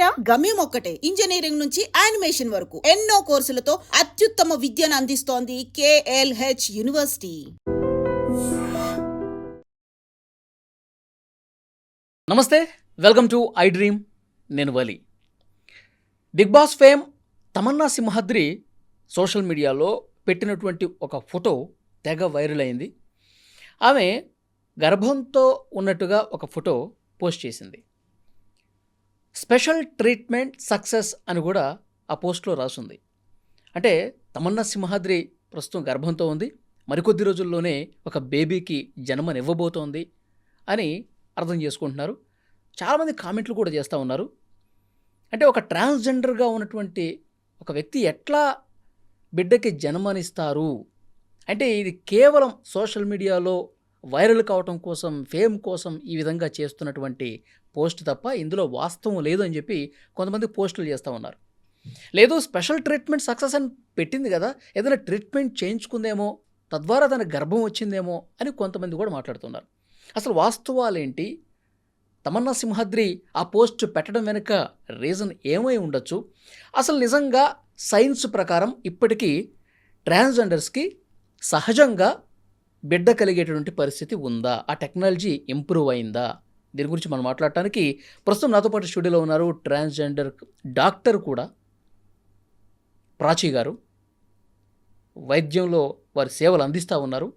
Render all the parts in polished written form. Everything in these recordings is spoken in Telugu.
ఒకటేనా? గమ్యం ఒక్కటే. ఇంజనీరింగ్ నుంచి యానిమేషన్ వరకు ఎన్నో కోర్సులతో అత్యుత్తమ విద్యను అందిస్తోంది KLH యూనివర్సిటీ. నమస్తే, వెల్కమ్ టు ఐ డ్రీమ్. నేను Vali. Bigg Boss fame Tamanna Simhadri social మీడియాలో పెట్టినటువంటి ఒక ఫోటో తెగ వైరల్ అయింది. ఆమె గర్భంతో ఉన్నట్టుగా ఒక ఫోటో పోస్ట్ చేసింది. స్పెషల్ ట్రీట్మెంట్ సక్సెస్ అని కూడా ఆ పోస్ట్లో రాసుంది. అంటే తమన్నా సింహాద్రి ప్రస్తుతం గర్భంతో ఉంది, మరికొద్ది రోజుల్లోనే ఒక బేబీకి జన్మనివ్వబోతోంది అని అర్థం చేసుకుంటున్నారు. చాలామంది కామెంట్లు కూడా చేస్తూ ఉన్నారు. అంటే ఒక ట్రాన్స్జెండర్గా ఉన్నటువంటి ఒక వ్యక్తి ఎట్లా బిడ్డకి జన్మనిస్తారు అంటే ఇది కేవలం సోషల్ మీడియాలో వైరల్ కావటం కోసం, ఫేమ్ కోసం ఈ విధంగా చేస్తున్నటువంటి పోస్ట్ తప్ప ఇందులో వాస్తవం లేదు అని చెప్పి కొంతమంది పోస్టులు చేస్తూ ఉన్నారు. లేదు, స్పెషల్ ట్రీట్మెంట్ సక్సెస్ అని పెట్టింది కదా, ఏదైనా ట్రీట్మెంట్ చేయించుకుందేమో, తద్వారా తన గర్భం వచ్చిందేమో అని కొంతమంది కూడా మాట్లాడుతున్నారు. అసలు వాస్తవాలేంటి? తమన్నా సింహాద్రి ఆ పోస్ట్ పెట్టడం వెనుక రీజన్ ఏమై ఉండొచ్చు? అసలు నిజంగా సైన్స్ ప్రకారం ఇప్పటికీ ట్రాన్స్జెండర్స్కి సహజంగా బిడ్డ కలిగేటువంటి పరిస్థితి ఉందా? ఆ టెక్నాలజీ ఇంప్రూవ్ అయిందా? దీని గురించి మనం మాట్లాడటానికి ప్రస్తుతం నాతో పాటు స్టూడియోలో ఉన్నారు ట్రాన్స్జెండర్ డాక్టర్ కూడా ప్రాచీ గారు. వైద్యంలో వారి సేవలు అందిస్తూ ఉన్నారు.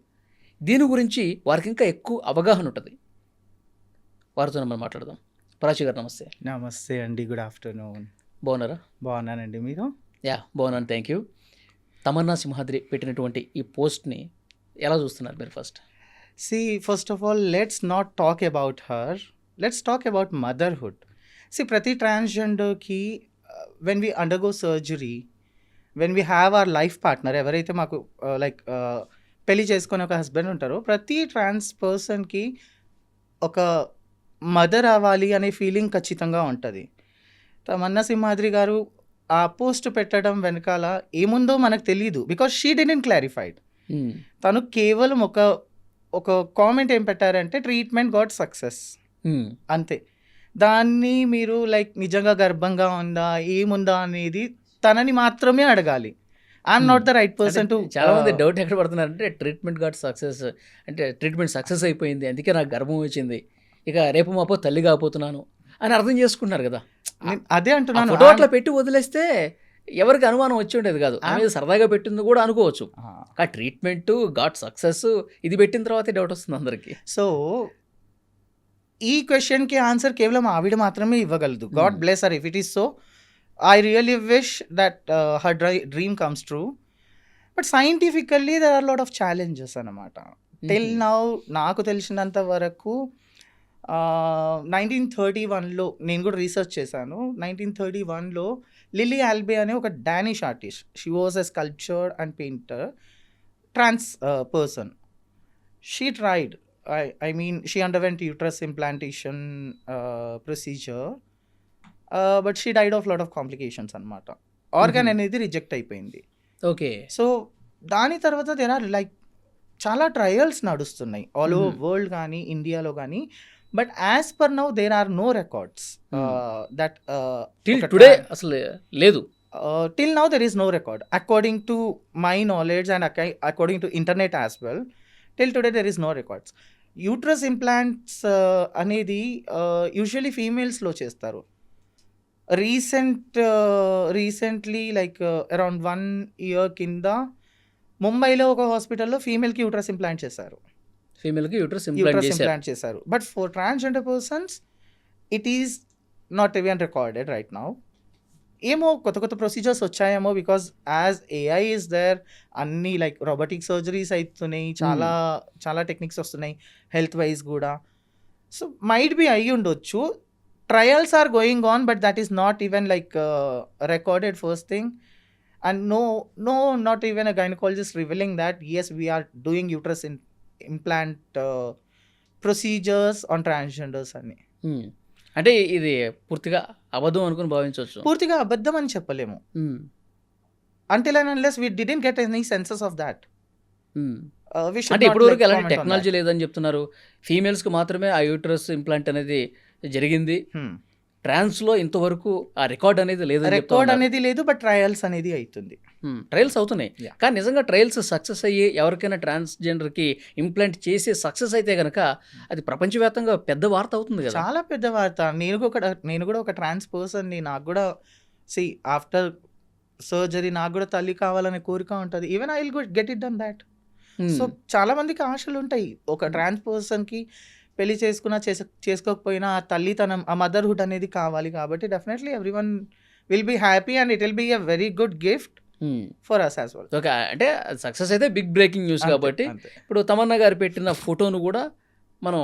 దీని గురించి వారికి ఇంకా ఎక్కువ అవగాహన ఉంటుంది. వారితో మనం మాట్లాడదాం. ప్రాచీ గారు నమస్తే. నమస్తే అండి, గుడ్ ఆఫ్టర్నూన్. బాగున్నారా? బాగున్నానండి, మీరు? బాగున్నాను, థ్యాంక్ యూ. తమన్నా సింహాద్రి పెట్టినటువంటి ఈ పోస్ట్ని ఎలా చూస్తున్నారు మీరు? First of all let's not talk about her, let's talk about motherhood. ప్రతి ట్రాన్స్జెండర్కి when we undergo surgery, when we have our life partner, ఎవరైతే మాకు పెళ్లి చేసుకొని ఒక హస్బెండ్ ఉంటారో, ప్రతి ట్రాన్స్ పర్సన్కి ఒక మదర్ అవ్వాలి అనే ఫీలింగ్ ఖచ్చితంగా ఉంటుంది. తమన్నా సింహాద్రి గారు ఆ పోస్ట్ పెట్టడం వెనకాల ఏముందో మనకు తెలియదు, బికాస్ షీ డిడ్ంట్ క్లారిఫైడ్. తను కేవలం ఒక కామెంట్ ఏం పెట్టారంటే ట్రీట్మెంట్ గాట్ సక్సెస్ అంతే. దాన్ని మీరు నిజంగా గర్భంగా ఉందా, ఏముందా అనేది తనని మాత్రమే అడగాలి. I'm not the right person to. చాలా మంది డౌట్ ఎక్కడ పడుతున్నారంటే ట్రీట్మెంట్ గాట్ సక్సెస్ అంటే ట్రీట్మెంట్ సక్సెస్ అయిపోయింది, అందుకే నాకు గర్భం వచ్చింది, ఇక రేపు మాపో తల్లి కాబోతున్నాను అని అర్థం చేసుకుంటున్నారు కదా. అదే అంటున్నాను, ఫోటో అట్లా పెట్టి వదిలేస్తే ఎవరికి అనుమానం వచ్చి ఉండేది కాదు. ఆమె సరదాగా పెట్టింది కూడా అనుకోవచ్చు. ఆ ట్రీట్మెంట్ గాట్ సక్సెస్ ఇది పెట్టిన తర్వాతే డౌట్ వస్తుంది అందరికి. సో ఈ క్వశ్చన్కి ఆన్సర్ కేవలం ఆవిడ మాత్రమే ఇవ్వగలదు. God bless her if it is so. I really wish that her dream comes true. But scientifically there are lot of challenges అన్నమాట. టిల్ నౌ నాకు తెలిసినంత వరకు 1931లో నేను కూడా రీసెర్చ్ చేశాను. 1931లో లిలీ ఆల్బే అనే ఒక Danish artist, she was a sculpture and painter, trans person. She tried, I mean she underwent uterus implantation procedure, but she died of lot of complications అన్నమాట. ఆర్గాన్ అనేది రిజెక్ట్ అయిపోయింది. ఓకే. సో దాని తర్వాత దేర్ ఆర్ చాలా ట్రయల్స్ నడుస్తున్నాయి ఆల్ ఓవర్ వరల్డ్ కానీ ఇండియాలో కానీ. But as per now there are no records that till today అసలు లేదు. Till now there is no record according to my knowledge and according to internet as well. Till today there is no records. Uterus implants అనేది యూజువలీ ఫీమేల్స్లో చేస్తారు. రీసెంట్లీ అరౌండ్ 1 year కింద ముంబైలో ఒక హాస్పిటల్లో ఫీమేల్కి యూట్రస్ ఇంప్లాంట్ చేశారు. ఫీమేల్కి యూట్రస్ ఇంప్లాంట్ చేశారు. But for transgender persons it is not even recorded right now. ఏమో కొత్త ప్రొసీజర్స్ వచ్చాయేమో, because as AI is there, అన్నీ రోబోటిక్ సర్జరీస్ అవుతున్నాయి, చాలా టెక్నిక్స్ వస్తున్నాయి హెల్త్ వైజ్ కూడా. సో మైట్ బి అయ్యి ఉండొచ్చు. Trials are going on, but that is not even recorded first thing. And not even a gynaecologist revealing that yes we are doing uterus implant procedures on transgenders అని. అంటే ఇది పూర్తిగా అబద్ధం అనుకుని భావించవచ్చు. పూర్తిగా అబద్ధం అని చెప్పలేము. until and unless we didn't get any senses of that. అంటే ఇప్పటివరకు ఎలాంటి టెక్నాలజీ లేదని చెప్తున్నారు. ఫీమేల్స్కి మాత్రమే ఆ యూట్రస్ ఇంప్లాంట్ అనేది జరిగింది, ట్రాన్స్‌లో ఇంతవరకు ఆ రికార్డ్ అనేది లేదని చెప్తా రికార్డ్ ఉన్నారు. అనేది లేదు, బట్ ట్రయల్స్ అనేది అవుతుంది. ట్రయల్స్ అవుతున్నాయి. Yeah. కానీ నిజంగా ట్రయల్స్ సక్సెస్ అయ్యి ఎవరికైనా ట్రాన్స్‌జెండర్‌కి ఇంప్లాంట్ చేసి సక్సెస్ అయితే గనక అది ప్రపంచవ్యాప్తంగా పెద్ద వార్త అవుతుంది కదా! చాలా పెద్ద వార్త. నేను కూడా ఒక ట్రాన్స్ పర్సన్‌ని. నాకు కూడా ఆఫ్టర్ సర్జరీ నాకు కూడా తల్లి కావాలనే కోరిక ఉంటది. Even I will get it done thought. So హ్మ్. చాలా మందికి ఆశలుంటాయి. ఒక ట్రాన్స్ పర్సన్‌కి పెళ్లి చేసుకున్నా చేసుకోకపోయినా ఆ తల్లితనం, ఆ మదర్‌హుడ్ అనేది కావాలి. కాబట్టి definitely everyone will be happy and it will be a very good gift hmm. For us as well. Okay. అంటే సక్సెస్ అయితే బిగ్ బ్రేకింగ్ న్యూస్ అంతే. కాబట్టి అంతే. ఇప్పుడు తమన్నా గారు పెట్టిన ఫోటోను కూడా మనం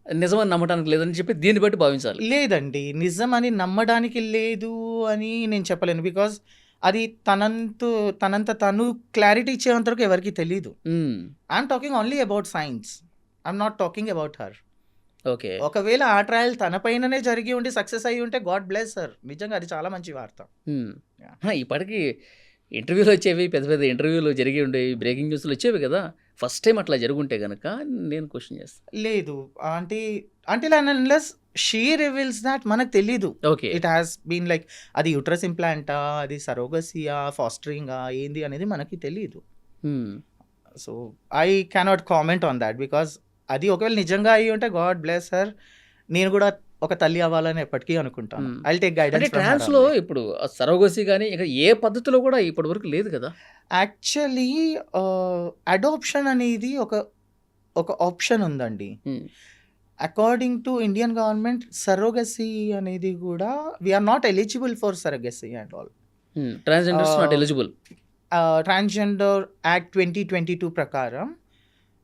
నిజమని నమ్మటానికి లేదని చెప్పి దీన్ని బట్టి భావించాలి. లేదండి. నిజమని నమ్మడానికి లేదు అని నేను చెప్పలేను. బికాజ్ అది తనంత తను క్లారిటీ ఇచ్చేంత వరకు ఎవరికీ తెలీదు. హ్మ్. I'm talking only about science. I'm not talking about her. Okay. ఒకవేళ ఆ ట్రయల్ తన పైననే జరిగి ఉండి సక్సెస్ అయ్యి ఉంటే గాడ్ బ్లెస్ హర్. నిజంగా అది చాలా మంచి వార్త. హ్మ్. Yeah. ఇప్పటికి ఇంటర్వ్యూలు వచ్చేవి, పెద్ద పెద్ద ఇంటర్వ్యూలు జరిగి ఉండేవి, బ్రేకింగ్ న్యూస్‌లు వచ్చేవి కదా! ఫస్ట్ టైం అట్లా జరుగుంటే గనక నేను క్వెషన్ చేస్తాను. లేదు. Until and unless she reveals that మనకు తెలీదు. Okay. It has been like అది యూట్రస్ ఇంప్లాంటా, అది సరోగసియా, ఫాస్టరింగా ఏంది అనేది మనకి తెలీదు. Hmm. So I cannot comment on that. Because అది ఒకవేళ నిజంగా అయ్యి ఉంటే గాడ్ బ్లెస్ హర్. నేను కూడా ఒక తల్లి అవ్వాలని ఎప్పటికీ అనుకుంటాను. Hmm. ఐ విల్ టేక్ అంటే గైడెన్స్ ఫ్రమ్ హర్ ట్రాన్స్‌లో ఓన్లీ. ఇప్పుడు సరోగసీ గాని ఇక ఏ పద్ధతిలో కూడా ఇప్పటివరకు లేదు కదా! యాక్చువల్లీ అడాప్షన్ అనేది ఒక ఆప్షన్ ఉందండి. Hmm. According to Indian government surrogacy అనేది కూడా we are not eligible for surrogacy and all. Hmm. Transgenders not eligible. Transgender act 2022 ప్రకారం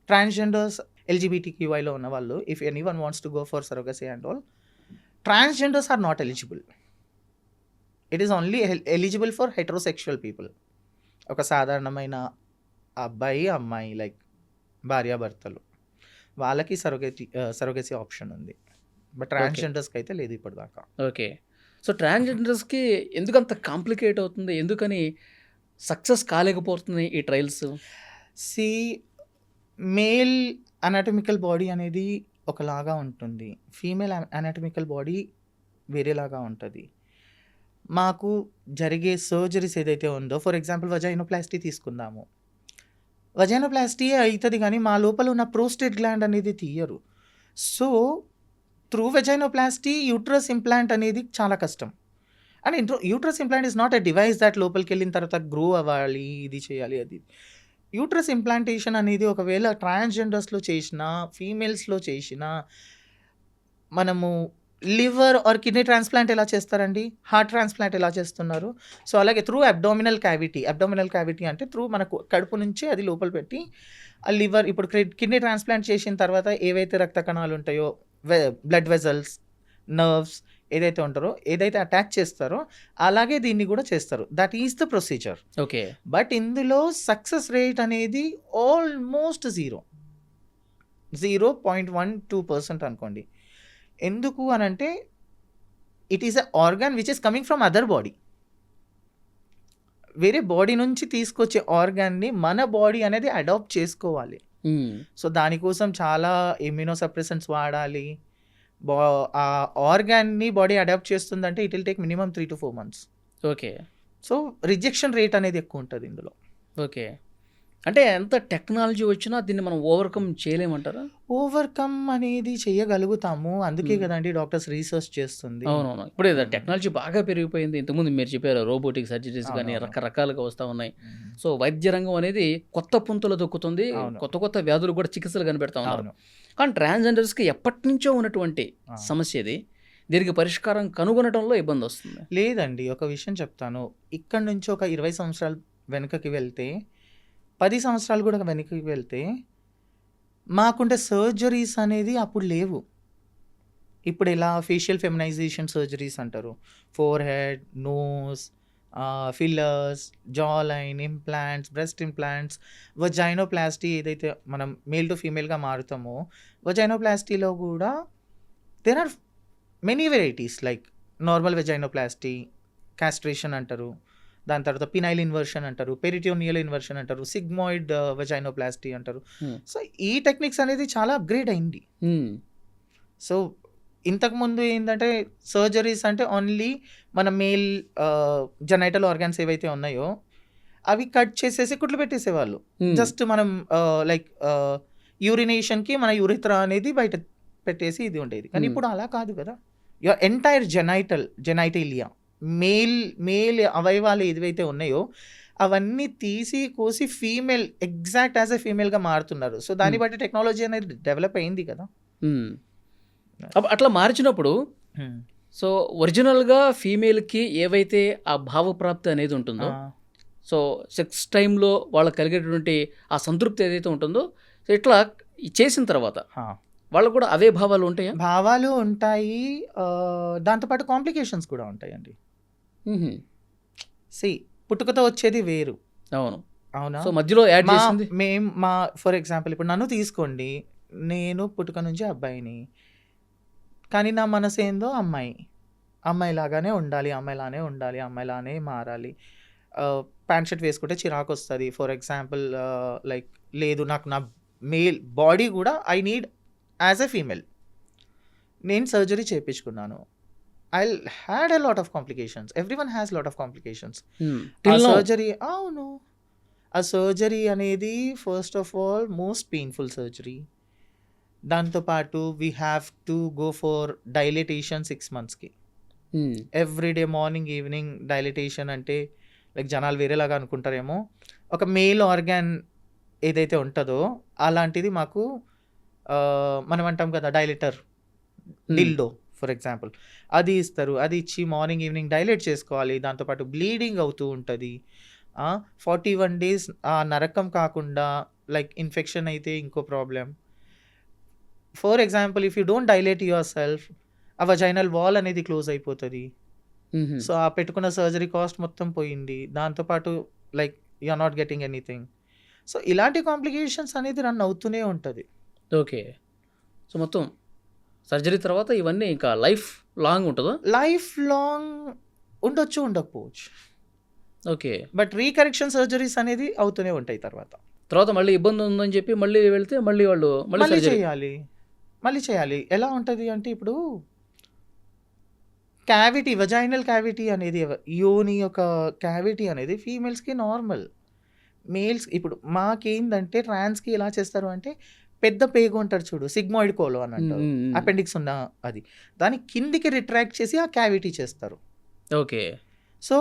ట్రాన్స్జెండర్స్ ఎల్జిబిటిక్యూఐలో ఉన్న వాళ్ళు if anyone wants to go for surrogacy and all, transgenders are not eligible. It is only eligible for heterosexual people. ఒక సాధారణమైన అబ్బాయి అమ్మాయి లైక్ భార్యాభర్తలు వాళ్ళకి సరోగసీ ఆప్షన్ ఉంది. బట్ ట్రాన్స్జెండర్స్కి అయితే లేదు ఇప్పటిదాకా. ఓకే. సో ట్రాన్స్‌జెండర్స్‌కి ఎందుకంత కాంప్లికేట్ అవుతుంది? ఎందుకని సక్సెస్ కాలేకపోతున్నాయి ఈ trials? See male anatomical body అనేది ఒకలాగా ఉంటుంది. ఫీమేల్ అనాటమికల్ బాడీ వేరేలాగా ఉంటుంది. మాకు జరిగే సర్జరీస్ ఏదైతే ఉందో, ఫర్ ఎగ్జాంపుల్ వజైనోప్లాస్టీ తీసుకుందాము. వజైనోప్లాస్టీ అవుతుంది కానీ మా లోపల ఉన్న ప్రోస్టేట్ గ్లాండ్ అనేది తీయరు. So through vaginoplasty uterus implant అనేది చాలా కష్టం. And uterus implant is not a device that లోపలికి వెళ్ళిన తర్వాత గ్రో అవ్వాలి, ఇది చేయాలి అది. యూట్రస్ ఇంప్లాంటేషన్ అనేది ఒకవేళ ట్రాన్స్జెండర్స్లో చేసిన, ఫీమేల్స్లో చేసిన, మనము లివర్ ఆర్ కిడ్నీ ట్రాన్స్ప్లాంట్ ఎలా చేస్తారండి, హార్ట్ ట్రాన్స్ప్లాంట్ ఎలా చేస్తున్నారు. సో అలాగే త్రూ అబ్డామినల్ క్యావిటీ అంటే త్రూ మనకు కడుపు నుంచి అది లోపల పెట్టి ఆ లివర్, ఇప్పుడు కిడ్నీ ట్రాన్స్ప్లాంట్ చేసిన తర్వాత ఏవైతే రక్త కణాలు ఉంటాయో, బ్లడ్ వెజల్స్, నర్వ్స్ ఏదైతే అటాక్ చేస్తారో అలాగే దీన్ని కూడా చేస్తారు. That is the procedure. Okay. But ఇందులో సక్సెస్ రేట్ అనేది ఆల్మోస్ట్ 0.12% అనుకోండి. ఎందుకు అనంటే it is a organ which is coming from other body. వేరే బాడీ నుంచి తీసుకొచ్చే ఆర్గాన్ని మన బాడీ అనేది అడాప్ట్ చేసుకోవాలి. హ్మ్. సో దానికోసం చాలా ఇమ్యూనోసప్రెసెంట్స్ వాడాలి. ఆ ఆర్గాన్ని బాడీ అడాప్ట్ చేస్తుందంటే it will take minimum 3 to 4 months. Okay. So rejection rate అనేది ఎక్కువ ఉంటుంది ఇందులో. ఓకే. అంటే ఎంత టెక్నాలజీ వచ్చినా దీన్ని మనం ఓవర్‌కమ్ చేయలేమంటారా? ఓవర్‌కమ్ అనేది చేయగలుగుతాము. అందుకే కదండీ డాక్టర్స్ రీసెర్చ్ చేస్తుంది. అవునవును. ఇప్పుడు ఇది టెక్నాలజీ బాగా పెరిగిపోయింది. ఇంతకుముందు మీరు చెప్పారు రోబోటిక్ సర్జరీస్ కానీ అవునవును. రకరకాలుగా వస్తూ ఉన్నాయి. సో వైద్య రంగం అనేది కొత్త పుంతలు దొక్కుతుంది. అవును. కొత్త వ్యాధులు కూడా చికిత్సలు కనిపెడతా ఉన్నారు. అవును. కానీ ట్రాన్స్జెండర్స్కి ఎప్పటి నుంచో ఉన్నటువంటి ఆ. సమస్య ఇది. దీనికి పరిష్కారం కనుగొనడంలో ఇబ్బంది వస్తుంది. లేదండి, ఒక విషయం చెప్తాను. ఇక్కడ నుంచి ఒక 20 సంవత్సరాలు వెనుకకి వెళ్తే, 10 సంవత్సరాలు కూడా వెనుకకి వెళ్తే మాకుండే సర్జరీస్ అనేది అప్పుడు లేవు. ఇప్పుడు ఎలా ఫేషియల్ ఫెమినైజేషన్ సర్జరీస్ అంటారు, forehead, nose, fillers, jawline, implants, breast implants, vaginoplasty ఏదైతే మనం మేల్ టు ఫీమేల్గా మారుతామో, వజైనోప్లాస్టీలో కూడా there are many varieties like normal vaginoplasty, castration అంటారు, దాని తర్వాత పినైల్ ఇన్వర్షన్ అంటారు, పెరిటోనియల్ ఇన్వర్షన్ అంటారు, సిగ్మాయిడ్ వెజైనోప్లాస్టీ అంటారు. Hmm. సో ఈ టెక్నిక్స్ అనేది చాలా అప్గ్రేడ్ అయింది. హ్మ్. సో ఇంతకుముందు ఏంటంటే సర్జరీస్ అంటే ఓన్లీ మన మేల్ జెనైటల్ ఆర్గాన్స్ ఏవైతే ఉన్నాయో అవి కట్ చేసేసి కుట్లు పెట్టేసేవాళ్ళు. జస్ట్ మనం లైక్ యూరినేషన్కి మన యూరిథ్రా అనేది బయట పెట్టేసి ఇది ఉండేది. కానీ ఇప్పుడు అలా కాదు కదా. యువర్ ఎంటైర్ జెనైటేలియా మేల్ అవయవాలు ఏవైతే ఉన్నాయో అవన్నీ తీసి కోసి ఫీమేల్ ఎగ్జాక్ట్ యాజ్ ఎ ఫీమేల్గా మారుతున్నారు. సో దాన్ని బట్టి టెక్నాలజీ అనేది డెవలప్ అయింది కదా. అట్లా మార్చినప్పుడు సో ఒరిజినల్గా ఫీమేల్కి ఏవైతే ఆ భావప్రాప్తి అనేది ఉంటుందో, సో సెక్స్ టైంలో వాళ్ళకి కలిగేటువంటి ఆ సంతృప్తి ఏదైతే ఉంటుందో, సో ఇట్లా చేసిన తర్వాత వాళ్ళకు కూడా అవే భావాలు ఉంటాయా? భావాలు ఉంటాయి, దాంతోపాటు కాంప్లికేషన్స్ కూడా ఉంటాయండి. పుట్టుకతో వచ్చేది వేరు. అవునా? సో మధ్యలో యాడ్ చేసింది మా ఫర్ ఎగ్జాంపుల్ ఇప్పుడు నన్ను తీసుకోండి, నేను పుట్టుక నుంచి అబ్బాయిని, కానీ నా మనసు ఏందో అమ్మాయిలాగానే ఉండాలి, అమ్మాయిలానే మారాలి. ప్యాంట్ షర్ట్ వేసుకుంటే చిరాకు వస్తుంది ఫర్ ఎగ్జాంపుల్. లైక్ లేదు, నాకు నా మేల్ బాడీ కూడా I need as a female. నేను సర్జరీ చేయించుకున్నాను. I had a lot of complications. Everyone has lot of complications. అవును, ఆ సర్జరీ అనేది first of all most painful surgery. దాంతోపాటు we have to go for dilatation 6 monthsకి. ఎవ్రీడే మార్నింగ్ ఈవినింగ్ డైలిటేషన్ అంటే లైక్ జనాలు వేరేలాగా అనుకుంటారేమో. ఒక మేల్ ఆర్గాన్ ఏదైతే ఉంటుందో అలాంటిది మాకు మనం అంటాం కదా డైలేటర్, డిల్డో ఫర్ ఎగ్జాంపుల్, అది ఇస్తారు. అది ఇచ్చి మార్నింగ్ ఈవినింగ్ డైలేట్ చేసుకోవాలి. దాంతోపాటు బ్లీడింగ్ అవుతూ ఉంటుంది. 41 days ఆ నరకం కాకుండా లైక్ ఇన్ఫెక్షన్ అయితే ఇంకో problem. For example if you don't dilate your self, ఆ వజైనల్ వాల్ అనేది క్లోజ్ అయిపోతుంది. సో ఆ పెట్టుకున్న సర్జరీ కాస్ట్ మొత్తం పోయింది. దాంతోపాటు like you are not getting anything. So ఇలాంటి కాంప్లికేషన్స్ అనేది రన్ అవుతూనే ఉంటుంది. ఓకే. సో మొత్తం సర్జరీ తర్వాత ఇవన్నీ ఇంకా లైఫ్ లాంగ్ ఉంటుందా? లైఫ్ లాంగ్ ఉండొచ్చు, ఉండకపోవచ్చు. ఓకే. బట్ రీకరెక్షన్ సర్జరీస్ అనేది అవుతూనే ఉంటాయి. తర్వాత మళ్ళీ ఇబ్బంది ఉందని చెప్పి మళ్ళీ వెళ్తే మళ్ళీ వాళ్ళు మళ్ళీ చేయాలి. ఎలా ఉంటుంది అంటే ఇప్పుడు క్యావిటీ, వజైనల్ క్యావిటీ అనేది యోని యొక్క క్యావిటీ అనేది ఫీమేల్స్కి నార్మల్. మేల్స్ ఇప్పుడు మాకేందంటే ట్రాన్స్కి ఎలా చేస్తారు అంటే పెద్ద పేగు ఉంటారు చూడు, సిగ్మాయిడ్ కోలో అని అంటారు, అపెండిక్స్ ఉన్న అది, దాని కిందికి రిట్రాక్ట్ చేసి ఆ క్యావిటీ చేస్తారు. Okay. So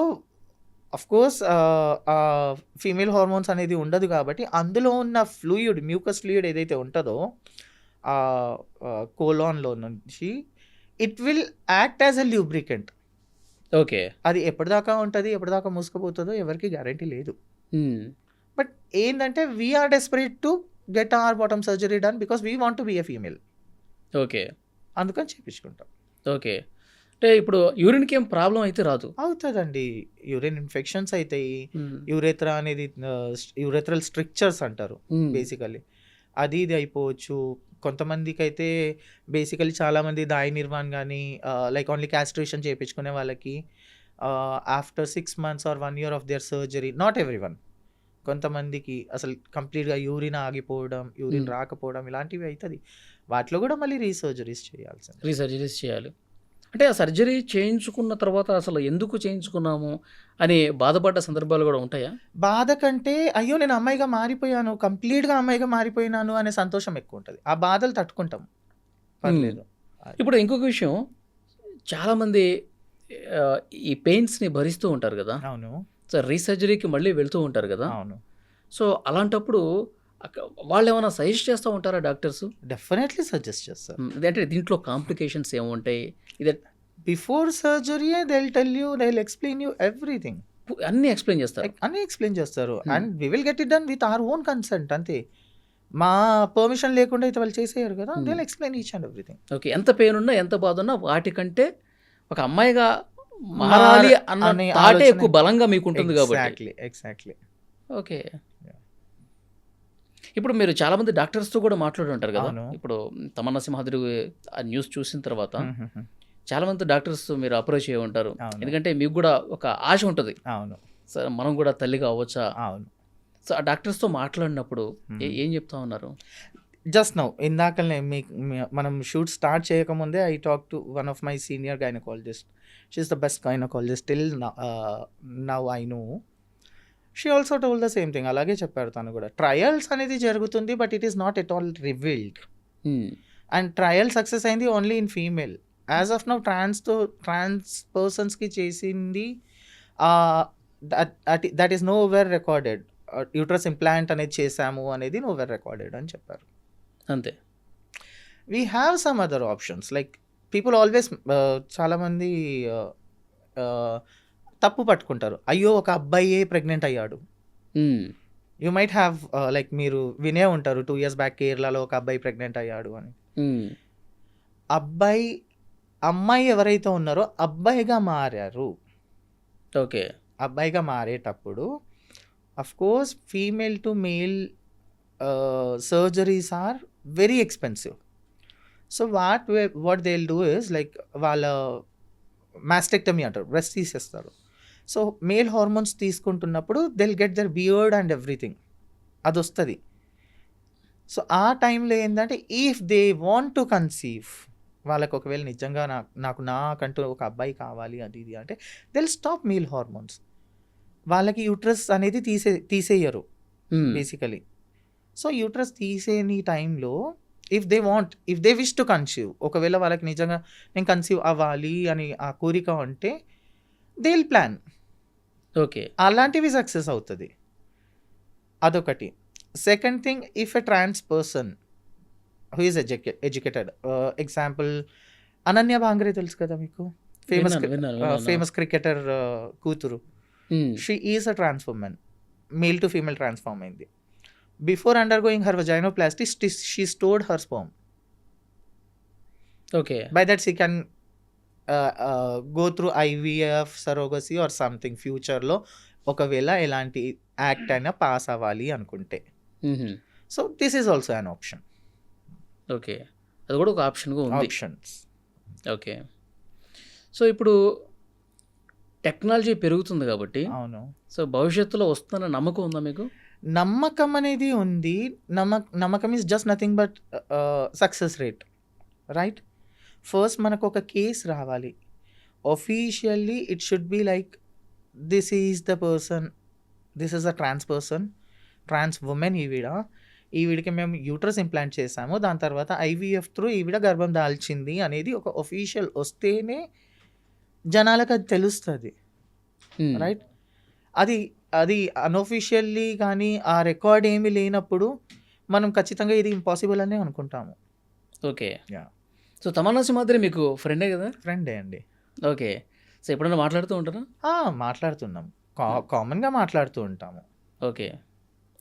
of course female hormones అనేది ఉండదు కాబట్టి అందులో ఉన్న ఫ్లూయిడ్, మ్యూకస్ ఫ్లూయిడ్ ఏదైతే ఉంటుందో కోలాన్లో నుంచి it will act as a lubricant. Okay. అది ఎప్పటిదాకా ఉంటుంది, ఎప్పటిదాకా మూసుకుపోతుందో ఎవరికి గ్యారంటీ లేదు. బట్ ఏంటంటే we're desperate to get our bottom surgery done because we want to be a female. Okay. అందుకని చేయించుకుంటాం. ఓకే. అంటే ఇప్పుడు యూరిన్కి ఏం ప్రాబ్లం అయితే రాదు? అవుతుందండి. యూరిన్ ఇన్ఫెక్షన్స్ అవుతాయి. యూరెథ్రా అనేది యూరెథ్రల్ స్ట్రిక్చర్స్ అంటారు బేసికలీ, అది ఇది అయిపోవచ్చు. కొంతమందికి అయితే బేసికలీ చాలామంది దాయి నిర్వాణ్ కానీ లైక్ ఓన్లీ క్యాస్ట్రేషన్ చేయించుకునే వాళ్ళకి after 6 months or 1 year of their surgery, not everyone, కొంతమందికి అసలు కంప్లీట్గా యూరిన్ ఆగిపోవడం, యూరిన్ రాకపోవడం ఇలాంటివి అవుతుంది. వాటిలో కూడా మళ్ళీ రీసర్జరీస్ చేయాలి. అంటే ఆ సర్జరీ చేయించుకున్న తర్వాత అసలు ఎందుకు చేయించుకున్నాము అని బాధపడ్డ సందర్భాలు కూడా ఉంటాయా? బాధ కంటే అయ్యో నేను అమ్మాయిగా మారిపోయాను, కంప్లీట్గా అమ్మాయిగా మారిపోయినాను అనే సంతోషం ఎక్కువ ఉంటుంది. ఆ బాధలు తట్టుకుంటాం, పర్లేదు. ఇప్పుడు ఇంకొక విషయం, చాలామంది ఈ పెయిన్స్ని భరిస్తూ ఉంటారు కదా. అవును. సో రీసర్జరీకి మళ్ళీ వెళ్తూ ఉంటారు కదా. అవును. సో అలాంటప్పుడు వాళ్ళు ఏమైనా సజెస్ట్ చేస్తూ ఉంటారా డాక్టర్స్? డెఫినెట్లీ సజెస్ట్ చేస్తారు. అంటే దీంట్లో కాంప్లికేషన్స్ ఏముంటాయి, ఇదే before surgery they will tell you, they will explain you everything. అన్నీ ఎక్స్ప్లెయిన్ చేస్తారు. And we will get it done with our own consent. అంతే, మా పర్మిషన్ లేకుండా అయితే వాళ్ళు చేసేయారు కదా. They will explain each and everything. Okay. ఎంత పెయిన్ ఉన్నా ఎంత బాధ ఉన్నా వాటికంటే ఒక అమ్మాయిగా మారాలి అన్న థాటే ఎక్కువ బలంగా మీకు ఉంటుంది కాబట్టి. ఎగ్జాక్ట్లీ. ఓకే. ఇప్పుడు మీరు చాలామంది డాక్టర్స్తో కూడా మాట్లాడి ఉంటారు కదా. ఇప్పుడు తమన్నా సింహాద్రి ఆ న్యూస్ చూసిన తర్వాత చాలామంది డాక్టర్స్ మీరు అప్రోచ్ అయ్యి ఉంటారు. ఎందుకంటే మీకు కూడా ఒక ఆశ ఉంటుంది, అవును సార్ మనం కూడా తల్లిగా అవ్వచ్చా. అవును. సో ఆ డాక్టర్స్తో మాట్లాడినప్పుడు ఏం చెప్తా ఉన్నారు? జస్ట్ నౌ ఇందాకనే మనం షూట్ స్టార్ట్ చేయకముందే I talk to one of my senior gynaecologist. She's the best gynaecologist till now I know. She also told the same thing. అలాగే చెప్పారు తను కూడా. ట్రయల్స్ అనేది జరుగుతుంది, but it is not at all revealed. And trial success అయింది only in female. As of now trans పర్సన్స్కి చేసింది that is nowhere recorded. Uterus implant అనేది చేసాము అనేది నో వేర్ రికార్డెడ్ అని చెప్పారు. అంతే. We have some other options. Like people always చాలామంది తప్పు పట్టుకుంటారు. అయ్యో ఒక అబ్బాయే ప్రెగ్నెంట్ అయ్యాడు. యూ మైట్ హ్యావ్ లైక్ మీరు వినే ఉంటారు 2 years బ్యాక్ కేరళలో ఒక అబ్బాయి ప్రెగ్నెంట్ అయ్యాడు అని. అమ్మాయి ఎవరైతే ఉన్నారో అబ్బాయిగా మారారు. ఓకే. అబ్బాయిగా మారేటప్పుడు of course female to male surgeries are very expensive. So what they will do is like వాళ్ళ మాస్టెక్టమీ అంటారు, బ్రెస్ట్ తీసేస్తారు. సో మేల్ హార్మోన్స్ తీసుకుంటున్నప్పుడు they will get their beard and everything, అది వస్తుంది. సో ఆ టైంలో ఏంటంటే if they want to conceive, వాళ్ళకి ఒకవేళ నిజంగా నాకంటూ ఒక అబ్బాయి కావాలి అది ఇది అంటే they will stop male hormones. వాళ్ళకి యూట్రస్ అనేది తీసేయరు బేసికలీ. సో యూట్రస్ తీసేని టైంలో if they wish to conceive, ఒకవేళ వాళ్ళకి నిజంగా నేను కన్సీవ్ అవ్వాలి అని ఆ కోరిక ఉంటే దే విల్ ప్లాన్. ఓకే. అలాంటివి సక్సెస్ అవుతుంది. అదొకటి. Second thing, if a trans person who is educated, example Ananya Bangar తెలుసు కదా మీకు, ఫేమస్ క్రికెటర్ కూతురు. She is a trans woman, male to female transform అయింది. Before undergoing her vaginoplasty, she stored her sperm. Okay. By that she can go through IVF, surrogacy or something future లో ఒకవేళ ఎలాంటి యాక్ట్ అయినా పాస్ అవ్వాలి అనుకుంటే. So this is also an option. Okay, అది కూడా ఒక ఆప్షన్గా ఉంది. ఆప్షన్స్. ఓకే. సో ఇప్పుడు టెక్నాలజీ పెరుగుతుంది కాబట్టి, అవును, సో భవిష్యత్తులో వస్తున్న నమ్మకం ఉందా మీకు? నమ్మకం అనేది ఉంది. నమ్మకం is just nothing but success rate, right? First మనకు ఒక కేస్ రావాలి. Officially it should be like this is the person, this is a trans person, trans woman ఈవిడికి మేము యూట్రస్ ఇంప్లాంట్ చేసాము, దాని తర్వాత ఐవీఎఫ్ త్రూ ఈవిడ గర్భం దాల్చింది అనేది ఒక ఒఫీషియల్ వస్తేనే జనాలకు అది తెలుస్తుంది, రైట్? అది అన్అఫీషియల్లీ కానీ ఆ రికార్డ్ ఏమీ లేనప్పుడు మనం ఖచ్చితంగా ఇది ఇంపాసిబుల్ అనే అనుకుంటాము. Okay. Yeah. So Tamannaah Simhadri మీకు ఫ్రెండే కదా? ఫ్రెండే అండి. ఓకే. సో ఎప్పుడైనా మాట్లాడుతూ ఉంటారా? మాట్లాడుతున్నాం, కామన్గా మాట్లాడుతూ ఉంటాము. ఓకే.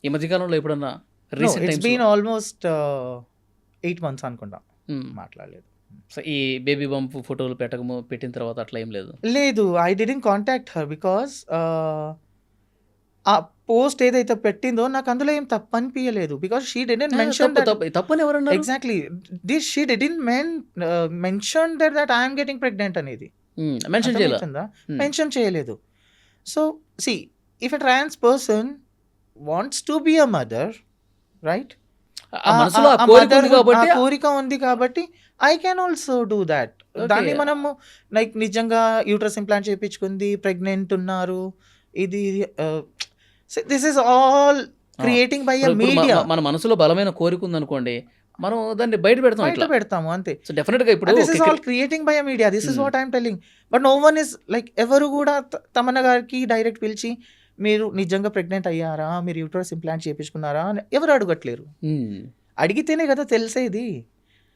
ఈ మధ్యకాలంలో ఎప్పుడన్నా ఇట్స్ బీన్ ఆల్మోస్ట్ 8 months అనుకుంటా మాట్లాడలేదు. సో ఈ బేబీ బంప్ ఫోటోలు పెట్టిన తర్వాత అట్లా ఏం లేదు? లేదు, I didn't contact her because ఆ పోస్ట్ ఏదైతే పెట్టిందో నాకు అందులో ఏం తప్పు అనిపించలేదు. బికాస్ షీ డిడ్ంట్ మెన్షన్ తప్పని ఎవరన్నారు? Exactly she didn't mention that I'm getting pregnant అనేది మెన్షన్ చేయలేదు. So see, if a trans person wants to be a mother, right? కోరిక ఉంది కాబట్టి I can also do that. దాన్ని మనము లైక్ నిజంగా యూట్రస్ ఇంప్లాంట్ చేయించుకుంది, ప్రెగ్నెంట్ ఉన్నారు, ఇది this is all creating by a media. మన మనసులో బలమైన కోరిక ఉంది అనుకోండి, మనం దాన్ని బయట పెడతాము అంతే. సో డెఫినెట్ గా ఇప్పుడు this is all creating by a media. This is what I'm telling. But no one is like, ఎవరు కూడా తమన్నా గారికి డైరెక్ట్ పిలిచి మీరు నిజంగా ప్రెగ్నెంట్ అయ్యారా, మీరు యూట్రస్ ఇంప్లాంట్ చేయించుకున్నారా అని ఎవరు అడగట్లేరు. అడిగితేనే కదా తెలిసేది.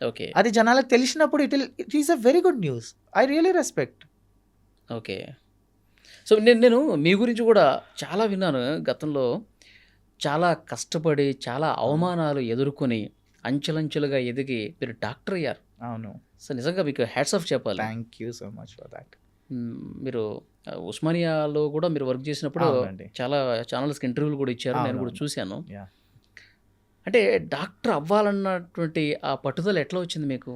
ఓకే. అది జనాలకు తెలిసినప్పుడు it is a very good news. I really respect. Okay. So నేను మీ గురించి కూడా చాలా విన్నాను. గతంలో చాలా కష్టపడి చాలా అవమానాలు ఎదుర్కొని అంచెలంచెలుగా ఎదిగి మీరు డాక్టర్ అయ్యారు. అవును. సో నిజంగా మీకు హ్యాట్స్ ఆఫ్ చెప్పాలి. Thank you so much for that. మీరు ఉస్మానియాలో కూడా మీరు వర్క్ చేసినప్పుడు చాలా ఛానల్స్కి ఇంటర్వ్యూలు కూడా ఇచ్చారు, నేను కూడా చూశాను. అంటే డాక్టర్ అవ్వాలన్నటువంటి ఆ పట్టుదల ఎట్లా వచ్చింది మీకు?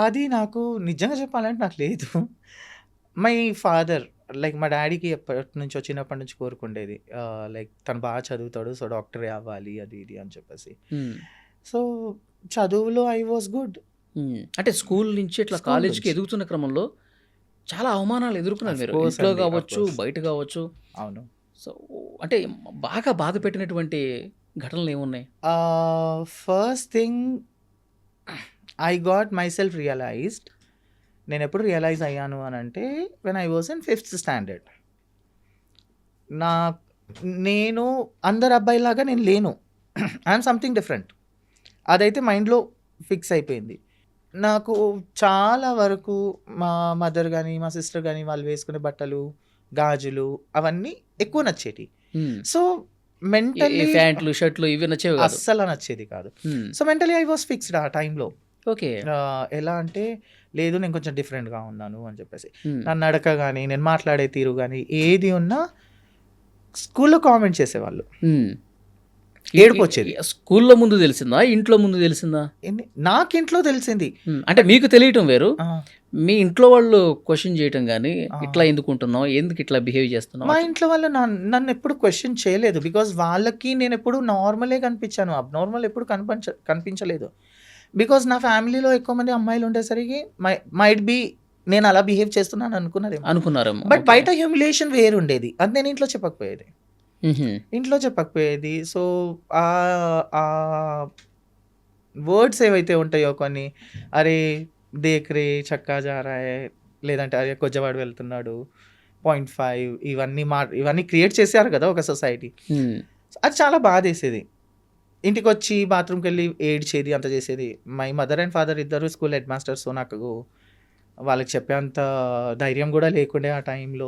అది నాకు నిజంగా చెప్పాలంటే నాకు లేదు. మై ఫాదర్ లైక్ మా డాడీకి చిన్నప్పటి నుంచి కోరుకుండేది, లైక్ తను బాగా చదువుతాడు, సో డాక్టరే అవ్వాలి అది ఇది అని చెప్పేసి. సో చదువులో ఐ వాస్ గుడ్. అంటే స్కూల్ నుంచి ఇట్లా స్కూల్ కాలేజ్కి నుంచి. ఎదుగుతున్న క్రమంలో చాలా అవమానాలు ఎదుర్కొన్నారు Of మీరు. course ఇంట్లో అండి, of కావచ్చు, course. బయట కావచ్చు. అవును. సో అంటే బాగా బాధ పెట్టినటువంటి ఘటనలు ఏమున్నాయి? First thing I got my self realised. నేను ఎప్పుడు రియలైజ్ అయ్యాను అని అంటే when I was in 5th standard. నా నేను అందరు అబ్బాయిలాగా నేను లేను. I'm something different. అదైతే మైండ్లో ఫిక్స్ అయిపోయింది. నాకు చాలా వరకు మా మదర్ కానీ మా సిస్టర్ కానీ వాళ్ళు వేసుకునే బట్టలు, గాజులు అవన్నీ ఎక్కువ నచ్చేటి. సో ఈ మెంటల్లీ ప్యాంట్లు, షర్ట్లు ఇవి నచ్చేవి కాదు. అస్సలు నచ్చేది కాదు. So mentally I was fixed ఆ టైంలో. ఓకే. ఎలా అంటే లేదు నేను కొంచెం డిఫరెంట్గా ఉన్నాను అని చెప్పేసి. నా నడక కానీ నేను మాట్లాడే తీరు కానీ ఏది ఉన్నా స్కూల్లో కామెంట్ చేసేవాళ్ళు. ఏడుపు వచ్చేది. స్కూల్లో ముందు తెలిసిందా, ఇంట్లో ముందు తెలిసిందా? నాకు ఇంట్లో తెలిసింది. అంటే మీకు తెలియటం వేరు, ఆ, మీ ఇంట్లో వాళ్ళు క్వశ్చన్ చేయటం కానీ ఆ. ఇట్లా ఎందుకుంటున్నావు, ఎందుకు ఇట్లా బిహేవ్ చేస్తున్నావు? మా ఇంట్లో వాళ్ళు నన్ను ఎప్పుడు క్వశ్చన్ చేయలేదు. బికాజ్ వాళ్ళకి నేను ఎప్పుడు నార్మలే కనిపించాను, అబ్నార్మల్ ఎప్పుడు కనిపించలేదు. బికాజ్ నా ఫ్యామిలీలో ఎక్కువ మంది అమ్మాయిలు ఉండేసరికి మైట్ బి నేను అలా బిహేవ్ చేస్తున్నాను అనుకున్నారేమో. అనుకున్నారేమో. బట్ బయట హ్యూమిలేషన్ వేరు ఉండేది. అది నేను ఇంట్లో చెప్పకపోయేది. సో ఆ వర్డ్స్ ఏవైతే ఉంటాయో కొన్ని, అరే దేక్ రే చక్కా జారాయే, లేదంటే అరే కొజ్జవాడు వెళ్తున్నాడు, 0.5, ఇవన్నీ క్రియేట్ చేశారు కదా ఒక సొసైటీ. అది చాలా బాధేసేది. ఇంటికి వచ్చి బాత్రూమ్కి వెళ్ళి ఏడ్చేది, అంత చేసేది. మై మదర్ అండ్ ఫాదర్ ఇద్దరు స్కూల్ హెడ్ మాస్టర్స్. సో నాకు వాళ్ళకి చెప్పేంత ధైర్యం కూడా లేకుండే ఆ టైంలో.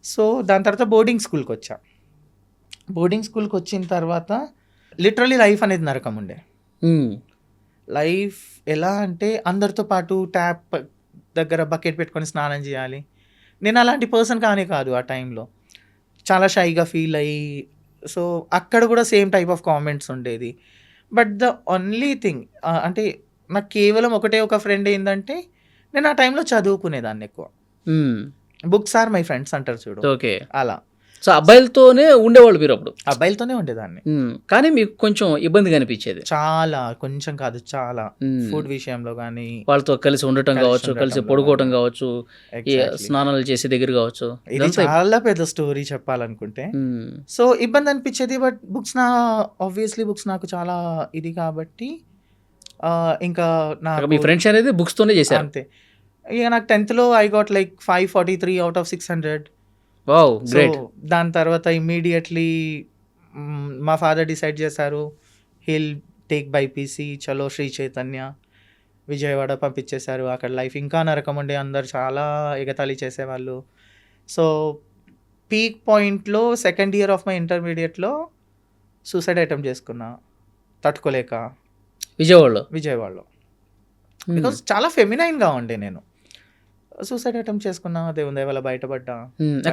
సో దాని తర్వాత బోర్డింగ్ స్కూల్కి వచ్చా. బోర్డింగ్ స్కూల్కి వచ్చిన తర్వాత లిటరలీ లైఫ్ అనేది నరకం ఉండే. లైఫ్ ఎలా అంటే అందరితో పాటు ట్యాప్ దగ్గర బకెట్ పెట్టుకొని స్నానం చేయాలి. నేను అలాంటి పర్సన్ కానే కాదు ఆ టైంలో. చాలా షైగా ఫీల్ అయ్యి, సో అక్కడ కూడా సేమ్ టైప్ ఆఫ్ కామెంట్స్ ఉండేది. బట్ ద ఓన్లీ థింగ్ అంటే నాకు కేవలం ఒకటే ఒక ఫ్రెండ్ ఏంటంటే నేను ఆ టైంలో చదువుకునేదాన్ని ఎక్కువ. బుక్స్ ఆర్ మై ఫ్రెండ్స్ అంటారు చూడు, ఓకే. అలా సో అబ్బాయిలతోనే ఉండేవాళ్ళు మీరు అప్పుడు? అబ్బాయిలతోనే ఉండేదాన్ని. కానీ మీకు కొంచెం ఇబ్బంది అనిపించేది? చాలా, కొంచెం కాదు చాలా. ఫుడ్ విషయంలో కానీ, వాళ్ళతో కలిసి ఉండటం కావచ్చు, కలిసి పడుకోవటం కావచ్చు, స్నానాలు చేసే దగ్గర కావచ్చు. ఇది చాలా పెద్ద స్టోరీ చెప్పాలనుకుంటే. సో ఇబ్బంది అనిపించేది. బట్ ఆబ్వియస్లీ బుక్స్ నాకు చాలా ఇది కాబట్టి ఇంకా నాకు మీ ఫ్రెండ్స్ అనేది బుక్స్ తోనే చేశారు అంతే. ఇక నాకు 10th I got like 543 out of 600. Wow, so great. దాని తర్వాత ఇమ్మీడియట్లీ మా ఫాదర్ డిసైడ్ చేశారు హిల్ టేక్ బైపీసీ, చలో శ్రీ చైతన్య, విజయవాడ పంపించేశారు. అక్కడ లైఫ్ ఇంకా నరకం ఉండే, అందరు చాలా ఎగతాళి చేసేవాళ్ళు. సో పీక్ పాయింట్లో సెకండ్ ఇయర్ ఆఫ్ మై ఇంటర్మీడియట్లో సూసైడ్ అటెంప్ట్ చేసుకున్నా తట్టుకోలేక విజయవాడలో. బికాస్ చాలా ఫెమినైన్గా ఉండే నేను. సూసైడ్ అటెంప్ట్ చేసుకున్నా, దేవుని దయ వల్ల బయటపడ్డా.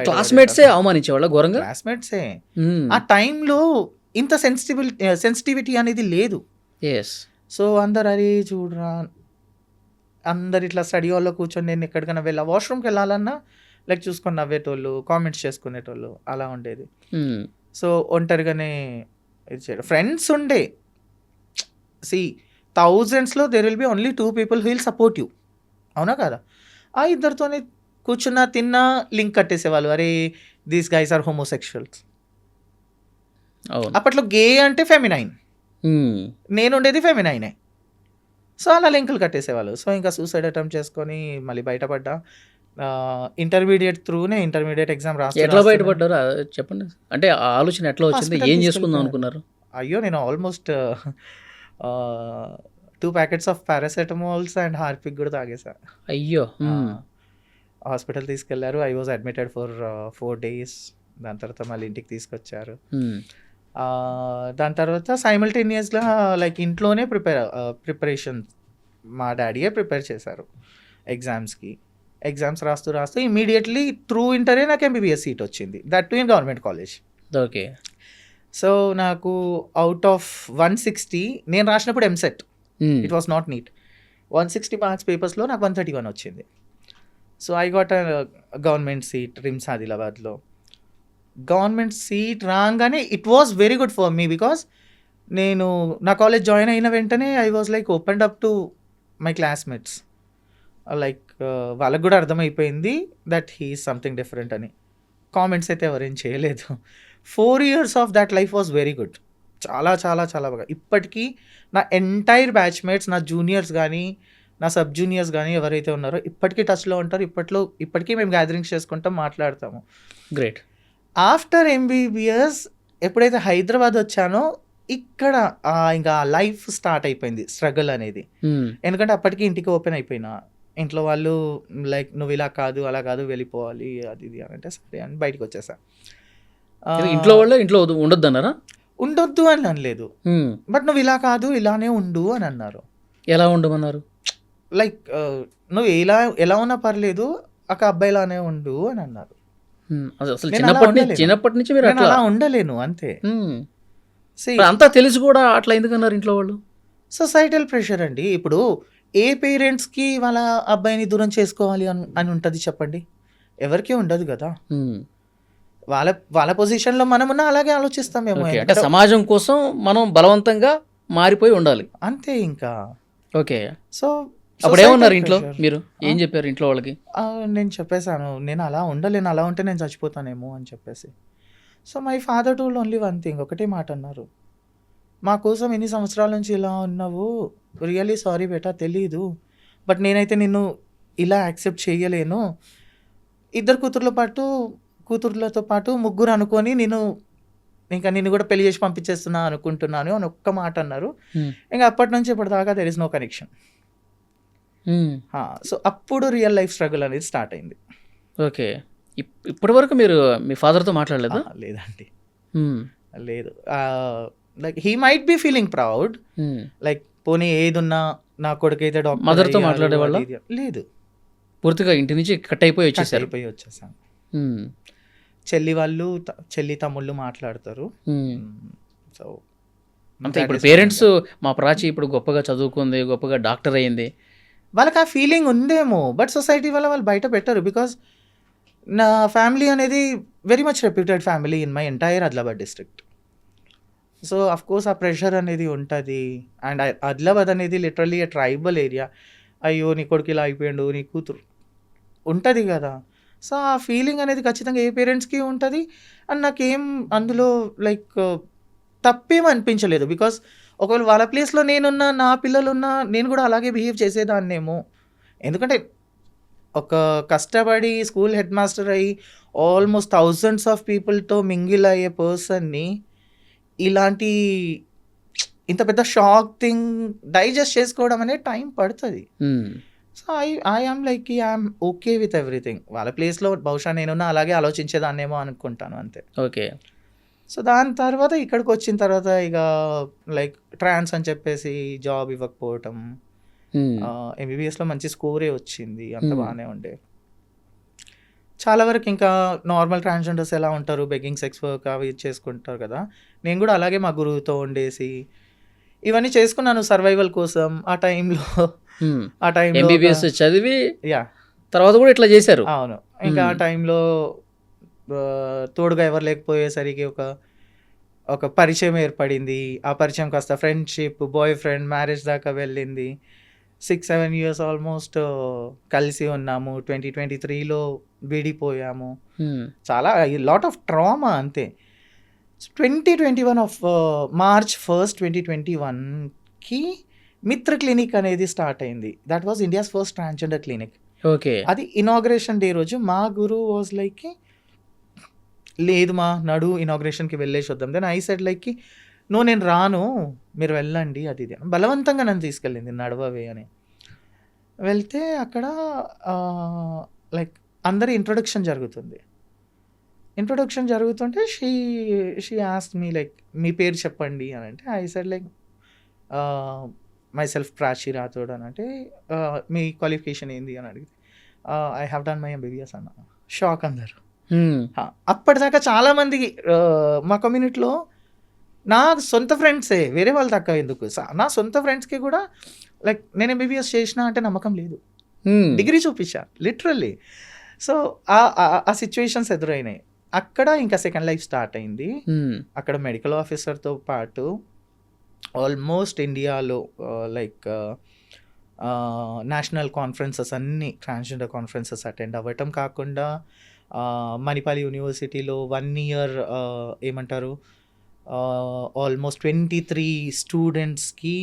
క్లాస్మేట్సే అవమానించేవాళ్ళ ఘోరంగా? క్లాస్మేట్సే. ఆ టైంలో ఇంత సెన్సిటివిటీ అనేది లేదు. సో అందరు అరే చూడరా, అందరు ఇట్లా స్టడీ హాల్లో కూర్చొని నేను ఎక్కడికైనా వాష్రూమ్కి వెళ్ళాలన్నా లైక్ చూసుకొని నవ్వేటోళ్ళు, కామెంట్స్ చేసుకునేటోళ్ళు, అలా ఉండేది. సో ఒంటరిగానే ఇది చేయడం. ఫ్రెండ్స్ ఉండే, థౌజండ్స్లో there will be only 2 people who will support you, అవునా కదా? ఆ ఇద్దరితోనే కూర్చున్నా, తిన్నా, లింక్ కట్టేసేవాళ్ళు, అరే దీస్ గైస్ ఆర్ హోమోసెక్షువల్స్. అప్పట్లో గే అంటే ఫెమినైన్, నేను ఉండేది ఫెమినైనే. సో అలా లింకులు కట్టేసేవాళ్ళు. సో ఇంకా సూసైడ్ అటెంప్ట్ చేసుకొని మళ్ళీ బయటపడ్డా. ఇంటర్మీడియట్ ఎగ్జామ్ ఎట్లా బయటపడ్డారు చెప్పండి. అంటే ఆ ఆలోచన ఎట్లా వచ్చింది, ఏం చేసుకుందాం అనుకున్నారు? అయ్యో నేను almost 2 packets of paracetamols and Harpic కూడా తాగేసా. అయ్యో. హాస్పిటల్ తీసుకెళ్లారు. I was admitted for 4 days. దాని తర్వాత మళ్ళీ ఇంటికి తీసుకొచ్చారు. దాని తర్వాత సైమల్టేనియస్గా లైక్ ఇంట్లోనే ప్రిపరేషన్ మా డాడీయే ప్రిపేర్ చేశారు ఎగ్జామ్స్కి. ఎగ్జామ్స్ రాస్తూ ఇమీడియట్లీ త్రూ ఇంటరే నాకు ఎంబీబీఎస్ సీట్ వచ్చింది, that too in government college. Okay. So నాకు అవుట్ ఆఫ్ 160 నేను రాసినప్పుడు EAMCET, it was not NEET. 160 marks పేపర్స్లో నాకు 131 వచ్చింది. So I got government seat RIMS ఆదిలాబాద్లో. గవర్నమెంట్ సీట్ రాగానే it was very good for me, because నేను నా కాలేజ్ జాయిన్ అయిన వెంటనే I was like opened up to my classmates. Like వాళ్ళకి కూడా అర్థమైపోయింది that he is something different అని. కామెంట్స్ అయితే ఎవరేం చేయలేదు. 4 years of that life was very good. చాలా చాలా చాలా బాగా. ఇప్పటికీ నా ఎంటైర్ బ్యాచ్మేట్స్, నా జూనియర్స్ కానీ, నా సబ్ జూనియర్స్ కానీ ఎవరైతే ఉన్నారో ఇప్పటికీ టచ్లో ఉంటారు. ఇప్పటికీ మేము గ్యాదరింగ్స్ చేసుకుంటాం, మాట్లాడతాము. గ్రేట్. ఆఫ్టర్ MBBS ఎప్పుడైతే హైదరాబాద్ వచ్చానో ఇక్కడ ఇంకా లైఫ్ స్టార్ట్ అయిపోయింది, స్ట్రగుల్ అనేది. ఎందుకంటే అప్పటికి ఇంటికి ఓపెన్ అయిపోయినా, ఇంట్లో వాళ్ళు లైక్ నువ్వు ఇలా కాదు అలా కాదు వెళ్ళిపోవాలి అది ఇది అని అంటే సరే అని బయటకు వచ్చేసా. ఇంట్లో వాళ్ళే ఇంట్లో ఉండొద్దు అన్నారా? ఉండొద్దు అని అనలేదు, బట్ నువ్వు ఇలా కాదు ఇలానే ఉండు అని అన్నారు. ఎలా ఉండమన్నారు? లైక్ నువ్వు ఎలా ఉన్నా పర్లేదు ఒక అబ్బాయిలానే ఉండు అని అన్నారు. అసలు నేను అలా ఉండలేను. చిన్నప్పటి నుంచి మీరు నేను అట్లా అలా ఉండలేను అంతే. See, అంతా తెలిసి కూడా అట్లా ఎందుకన్నారు ఇంట్లో వాళ్ళు? సొసైటల్ ప్రెషర్ అండి. ఇప్పుడు ఏ పేరెంట్స్కి వాళ్ళ అబ్బాయిని దూరం చేసుకోవాలి అని ఉంటుంది చెప్పండి? ఎవరికీ ఉండదు కదా. వాళ్ళ పొజిషన్లో మనమున్నా అలాగే ఆలోచిస్తామేమో. ఓకే, అంటే సమాజం కోసం మనం బలవంతంగా మారిపోయి ఉండాలి అంతే ఇంకా. ఓకే. సో అప్పుడు ఏమన్నారు ఇంట్లో? మీరు ఏం చెప్పారు ఇంట్లో వాళ్ళకి? నేను చెప్పేశాను, నేను అలా ఉండలేను, అలా ఉంటే నేను చచ్చిపోతానేమో అని చెప్పేసి. So my father told only one thing, ఒకటే మాట అన్నారు, మా కోసం ఎన్ని సంవత్సరాల నుంచి ఇలా ఉన్నావు, రియల్లీ సారీ బేటా, తెలీదు, బట్ నేనైతే నిన్ను ఇలా యాక్సెప్ట్ చేయలేను. 2 కూతుర్లతో పాటు 3 అనుకొని నిన్ను కూడా పెళ్లి చేసి పంపించేస్తున్నా అనుకుంటున్నాను అని ఒక్క మాట అన్నారు. ఇంకా అప్పటి నుంచి ఇప్పటిదాకా there is no connection. So అప్పుడు రియల్ లైఫ్ స్ట్రగుల్ అనేది స్టార్ట్ అయింది. ఓకే. ఇప్పటి వరకు మీరు మీ ఫాదర్తో మాట్లాడలేదు? లేదండి, లేదు. Like he might be feeling proud, like పోనీ ఏదున్నా నా కొడుకు అయితే డాక్టర్. మదర్తో మాట్లాడేవాళ్ళ? లేదు, పూర్తిగా ఇంటి నుంచి కట్ అయిపోయి వచ్చేసాను. చెల్లి తమ్ముళ్ళు మాట్లాడతారు. సో అంతే. ఇప్పుడు పేరెంట్స్ మా ప్రాచి ఇప్పుడు గొప్పగా చదువుకుంది, గొప్పగా డాక్టర్ అయ్యింది, వాళ్ళకి ఆ ఫీలింగ్ ఉందేమో, బట్ సొసైటీ వల్ల వాళ్ళు బయట పెట్టరు. బికాస్ నా ఫ్యామిలీ అనేది very much reputed family in my entire Adilabad district. So of course ఆ ప్రెషర్ అనేది ఉంటుంది. అండ్ ఆదిలాబాద్ అనేది లిటరల్లీ ఏ ట్రైబల్ ఏరియా. అయ్యో నీ కొడుకు ఇలా అయిపోయాడు, నీ కూతురు ఉంటుంది కదా. సో ఆ ఫీలింగ్ అనేది ఖచ్చితంగా ఏ పేరెంట్స్కి ఉంటుంది. అండ్ నాకేం అందులో లైక్ తప్పేం అనిపించలేదు. బికాస్ ఒకవేళ వాళ్ళ ప్లేస్లో నేనున్నా, నా పిల్లలున్నా, నేను కూడా అలాగే బిహేవ్ చేసేదాన్నేమో. ఎందుకంటే ఒక కష్టపడి స్కూల్ హెడ్ మాస్టర్ అయ్యి ఆల్మోస్ట్ థౌజండ్స్ ఆఫ్ పీపుల్తో మింగిల్ అయ్యే పర్సన్ని ఇలాంటి ఇంత పెద్ద షాక్ థింగ్ డైజెస్ట్ చేసుకోవడం అనేది టైం పడుతుంది. So I'm like I'm okay with everything. వాళ్ళ ప్లేస్లో బహుశా నేనున్నా అలాగే ఆలోచించేదాన్నేమో అనుకుంటాను అంతే. ఓకే. సో దాని తర్వాత ఇక్కడికి వచ్చిన తర్వాత ఇక లైక్ ట్రాన్స్ అని చెప్పేసి జాబ్ ఇవ్వకపోవటం, MBBSలో మంచి స్కోరే వచ్చింది, అంత బాగానే ఉండే. చాలా వరకు ఇంకా నార్మల్ ట్రాన్స్జెండర్స్ ఎలా ఉంటారు, బెగ్గింగ్ సెక్స్ వర్క్ అవి చేసుకుంటారు కదా, నేను కూడా అలాగే మా గురువుతో ఉండేసి ఇవన్నీ చేసుకున్నాను సర్వైవల్ కోసం. ఆ టైంలో MBBS చదివి యా తర్వాత కూడా ఇట్లా చేశారు. అవును. ఇంకా ఆ టైంలో తోడుగా ఎవరు లేకపోయేసరికి ఒక పరిచయం ఏర్పడింది. ఆ పరిచయం కాస్త ఫ్రెండ్షిప్, బాయ్ ఫ్రెండ్, మ్యారేజ్ దాకా వెళ్ళింది. 6-7 years ఆల్మోస్ట్ కలిసి ఉన్నాము. 2023లో విడిపోయాము. చాలా లాట్ ఆఫ్ ట్రామా అంతే. 2021 ఆఫ్ March 1st, 2021కి మిత్ర క్లినిక్ అనేది స్టార్ట్ అయింది. That was India's first transgender clinic. Okay. అది ఇనాగ్రేషన్ డే రోజు మా గురువు వాజ్ లైక్, లేదు మా నడు ఇనాగ్రేషన్కి వెళ్ళేసి వద్దాం. దెన్ ఐ సెడ్ లైక్ నేను రాను, మీరు వెళ్ళండి అది ఇది. బలవంతంగా నన్ను తీసుకెళ్ళింది, నడవవే అని. వెళ్తే అక్కడ లైక్ అందరి ఇంట్రొడక్షన్ జరుగుతుంటే షీ ఆస్క్డ్ మీ లైక్ మీ పేరు చెప్పండి అని అంటే I said like myself Prachi Rathod అని అంటే మీ క్వాలిఫికేషన్ ఏంది అని అడిగితే I have done my MBBS అన్న. షాక్ అందరు. అప్పటిదాకా చాలామందికి మా కమ్యూనిటీలో నా సొంత ఫ్రెండ్సే, వేరే వాళ్ళు తక్కువ ఎందుకు, నా సొంత ఫ్రెండ్స్కి కూడా లైక్ నేను MBBS చేసినా అంటే నమ్మకం లేదు. డిగ్రీ చూపించా లిటరల్లీ. సో ఆ సిచ్యువేషన్స్ ఎదురైనాయి. అక్కడ ఇంకా సెకండ్ లైఫ్ స్టార్ట్ అయింది. అక్కడ మెడికల్ ఆఫీసర్తో పాటు ఆల్మోస్ట్ ఇండియాలో లైక్ నేషనల్ కాన్ఫరెన్సెస్ అన్నీ ట్రాన్స్జెండర్ కాన్ఫరెన్సెస్ అటెండ్ అవ్వటం కాకుండా మణిపాల్ యూనివర్సిటీలో 1 ఇయర్ ఏమంటారు ఆల్మోస్ట్ 23 స్టూడెంట్స్కి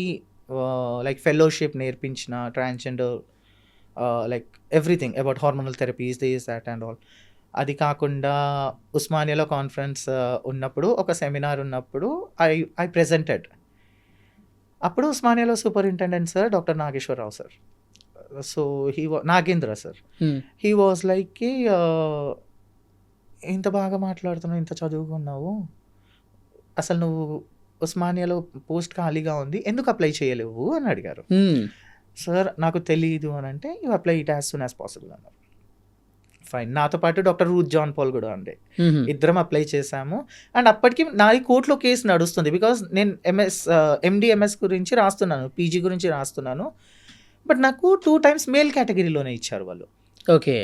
లైక్ ఫెలోషిప్ నేర్పించిన transgender like everything about hormonal therapies this that and all. అది కాకుండా ఉస్మానియాలో కాన్ఫరెన్స్ ఉన్నప్పుడు ఒక సెమినార్ ఉన్నప్పుడు ఐ ప్రెజెంటెడ్. అప్పుడు ఉస్మానియాలో superintendent sir doctor Nageswararao sir, so Nagendra sir, he was like ఇంత బాగా మాట్లాడుతున్నావు, ఇంత చదువుకున్నావు, అసలు నువ్వు ఉస్మానియాలో పోస్ట్ ఖాళీగా ఉంది, ఎందుకు అప్లై చేయలేవు అని అడిగారు. సార్ నాకు తెలియదు అని అంటే you apply it as soon as possible అన్నారు. ఫైన్. నాతో పాటు డాక్టర్ రూత్ జాన్ పాల్ కూడా ఉండే, ఇద్దరం అప్లై చేశాము. అండ్ అప్పటికి నాది కోర్టులో కేసు నడుస్తుంది, బికాజ్ నేను ఎండిఎంఎస్ గురించి రాస్తున్నాను, పీజీ గురించి రాస్తున్నాను. బట్ నాకు 2 times మేల్ కేటగిరీలోనే ఇచ్చారు వాళ్ళు. ఓకే.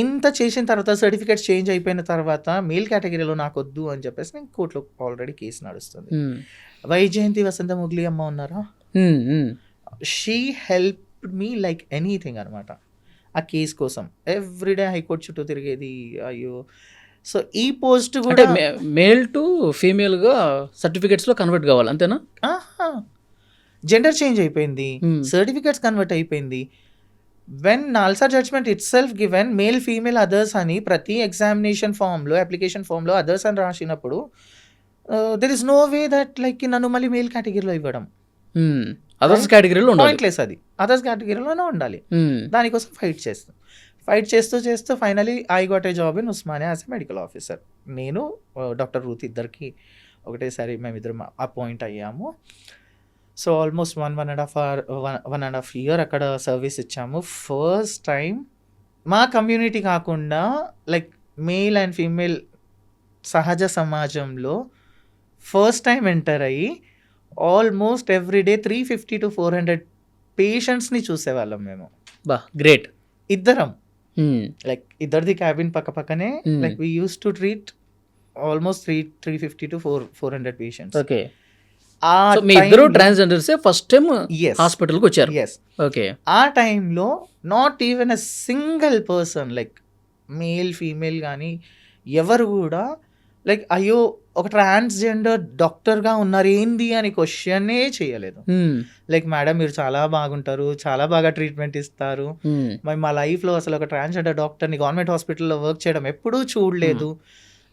ఇంత చేసిన తర్వాత సర్టిఫికేట్స్ చేంజ్ అయిపోయిన తర్వాత మేల్ కేటగిరీలో నాకు వద్దు అని చెప్పేసి నేను కోర్టులో ఆల్రెడీ కేసు నడుస్తుంది. వైజయంతి వసంత ముగ్లి అమ్మ ఉన్నారా, she help me like anything అనమాట ఆ కేసు కోసం. ఎవ్రీడే హైకోర్టు చుట్టూ తిరిగేది. అయ్యో, సో ఈ పోస్ట్ అంటే కూడా మేల్ టు ఫీమేల్గా సర్టిఫికేట్స్లో కన్వర్ట్ కావాలి అంతేనా? జెండర్ చేంజ్ అయిపోయింది, సర్టిఫికేట్స్ కన్వర్ట్ అయిపోయింది. When NALSA judgment it self given male female others అని ప్రతి ఎగ్జామినేషన్ ఫామ్లో అప్లికేషన్ ఫామ్లో అదర్స్ అని రాసినప్పుడు there is no way that like నన్ను మళ్ళీ మేల్ కేటగిరీలో ఇవ్వడం అదర్స్ కేటగిరీలో ఉండాలి. పాయింట్లెస్, అది అదర్స్ కేటగిరీలోనే ఉండాలి. దానికోసం ఫైట్ చేస్తూ finally I got a job in Osmania as a medical officer. నేను డాక్టర్ రూత్ ఇద్దరికి ఒకటేసారి మేమిద్దరం అపాయింట్ అయ్యాము. సో ఆల్మోస్ట్ 1.5 year అక్కడ సర్వీస్ ఇచ్చాము. ఫస్ట్ టైం మా కమ్యూనిటీ కాకుండా లైక్ మేల్ అండ్ ఫీమేల్ సహజ సమాజంలో ఫస్ట్ టైం ఎంటర్ అయ్యి ఆల్మోస్ట్ ఎవ్రీడే 350 to 400 పేషెంట్స్ని చూసేవాళ్ళం మేము. బా గ్రేట్. ఇద్దరం లైక్ ఇద్దరిది క్యాబిన్ పక్క పక్కనే, like we use to treat almost 350 to 400 patients. Okay. మీ ఇద్దరు ట్రాన్స్జెండర్సే ఫస్ట్ టైం హాస్పిటల్కి వచ్చారు. ఓకే. ఆ టైంలో not even a single person like male female కానీ ఎవరు కూడా లైక్ అయ్యో ఒక ట్రాన్స్జెండర్ డాక్టర్గా ఉన్నారు ఏంది అని క్వశ్చనే చేయలేదు. లైక్ మేడం మీరు చాలా బాగుంటారు, చాలా బాగా ట్రీట్మెంట్ ఇస్తారు, మరి మా లైఫ్లో అసలు ఒక ట్రాన్స్జెండర్ డాక్టర్ని గవర్నమెంట్ హాస్పిటల్లో వర్క్ చేయడం ఎప్పుడూ చూడలేదు.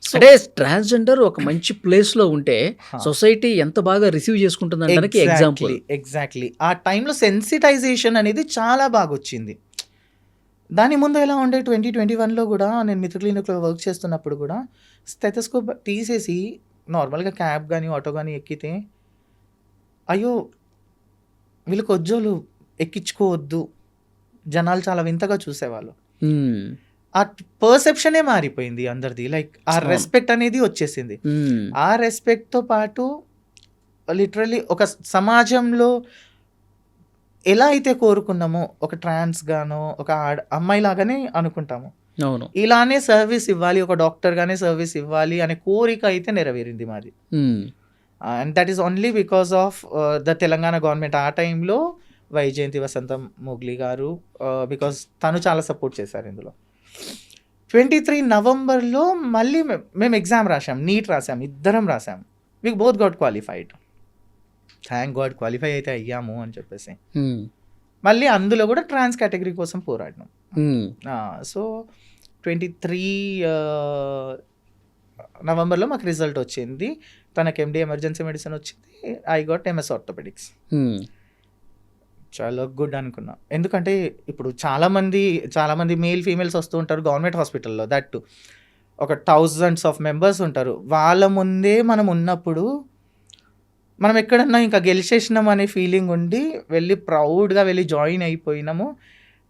అంటే ట్రాన్స్జెండర్ ఒక మంచి ప్లేస్ లో ఉంటే సొసైటీ ఎంత బాగా రిసీవ్ చేసుకుంటుంది అనడానికి ఎగ్జాంపుల్. ఎగ్జాక్ట్లీ ఆ టైంలో సెన్సిటైజేషన్ అనేది చాలా బాగా వచ్చింది. దాని ముందు ఎలా ఉండే 2021లో కూడా నేను మిత్ర క్లినిక్లో వర్క్ చేస్తున్నప్పుడు కూడా స్టెథోస్కోప్ తీసేసి నార్మల్గా క్యాబ్ కానీ ఆటో కానీ ఎక్కితే అయ్యో వీళ్ళకి వజ్జోలు ఎక్కించుకోవద్దు, జనాలు చాలా వింతగా చూసేవాళ్ళు. ఆ పర్సెప్షనే మారిపోయింది అందరిది, లైక్ ఆ రెస్పెక్ట్ అనేది వచ్చేసింది. ఆ రెస్పెక్ట్తో పాటు లిటరలీ ఒక సమాజంలో ఎలా అయితే కోరుకున్నామో ఒక ట్రాన్స్ గానో ఒక అమ్మాయి లాగానే అనుకుంటాము, అవును ఇలానే సర్వీస్ ఇవ్వాలి, ఒక డాక్టర్ గానే సర్వీస్ ఇవ్వాలి అనే కోరిక అయితే నెరవేరింది మాది. And that is only because of the Telangana government. ఆ టైంలో వైజయంతి వసంత ముగ్లి గారు, బికాస్ తను చాలా సపోర్ట్ చేశారు ఇందులో. 23 నవంబర్లో మళ్ళీ మేము ఎగ్జామ్ రాసాం, నీట్ రాసాం, ఇద్దరం రాసాం. మీకు both got qualified, thank God qualify అయితే అయ్యాము అని చెప్పేసి మళ్ళీ అందులో కూడా ట్రాన్స్ కేటగిరీ కోసం పోరాడినాం. సో 23 నవంబర్లో మాకు రిజల్ట్ వచ్చింది. తనకి ఎండి ఎమర్జెన్సీ మెడిసిన్ వచ్చింది, ఐ గాట్ ఎంఎస్ ఆర్థోపెడిక్స్. చాలా గుడ్ అనుకున్నా, ఎందుకంటే ఇప్పుడు చాలామంది మేల్ ఫీమేల్స్ వస్తూ ఉంటారు గవర్నమెంట్ హాస్పిటల్లో, దట్ ఒక 1000s of members ఉంటారు. వాళ్ళ ముందే మనం ఉన్నప్పుడు మనం ఎక్కడన్నా ఇంకా గెలిచేసినాం అనే ఫీలింగ్ ఉండి వెళ్ళి ప్రౌడ్గా వెళ్ళి జాయిన్ అయిపోయినాము.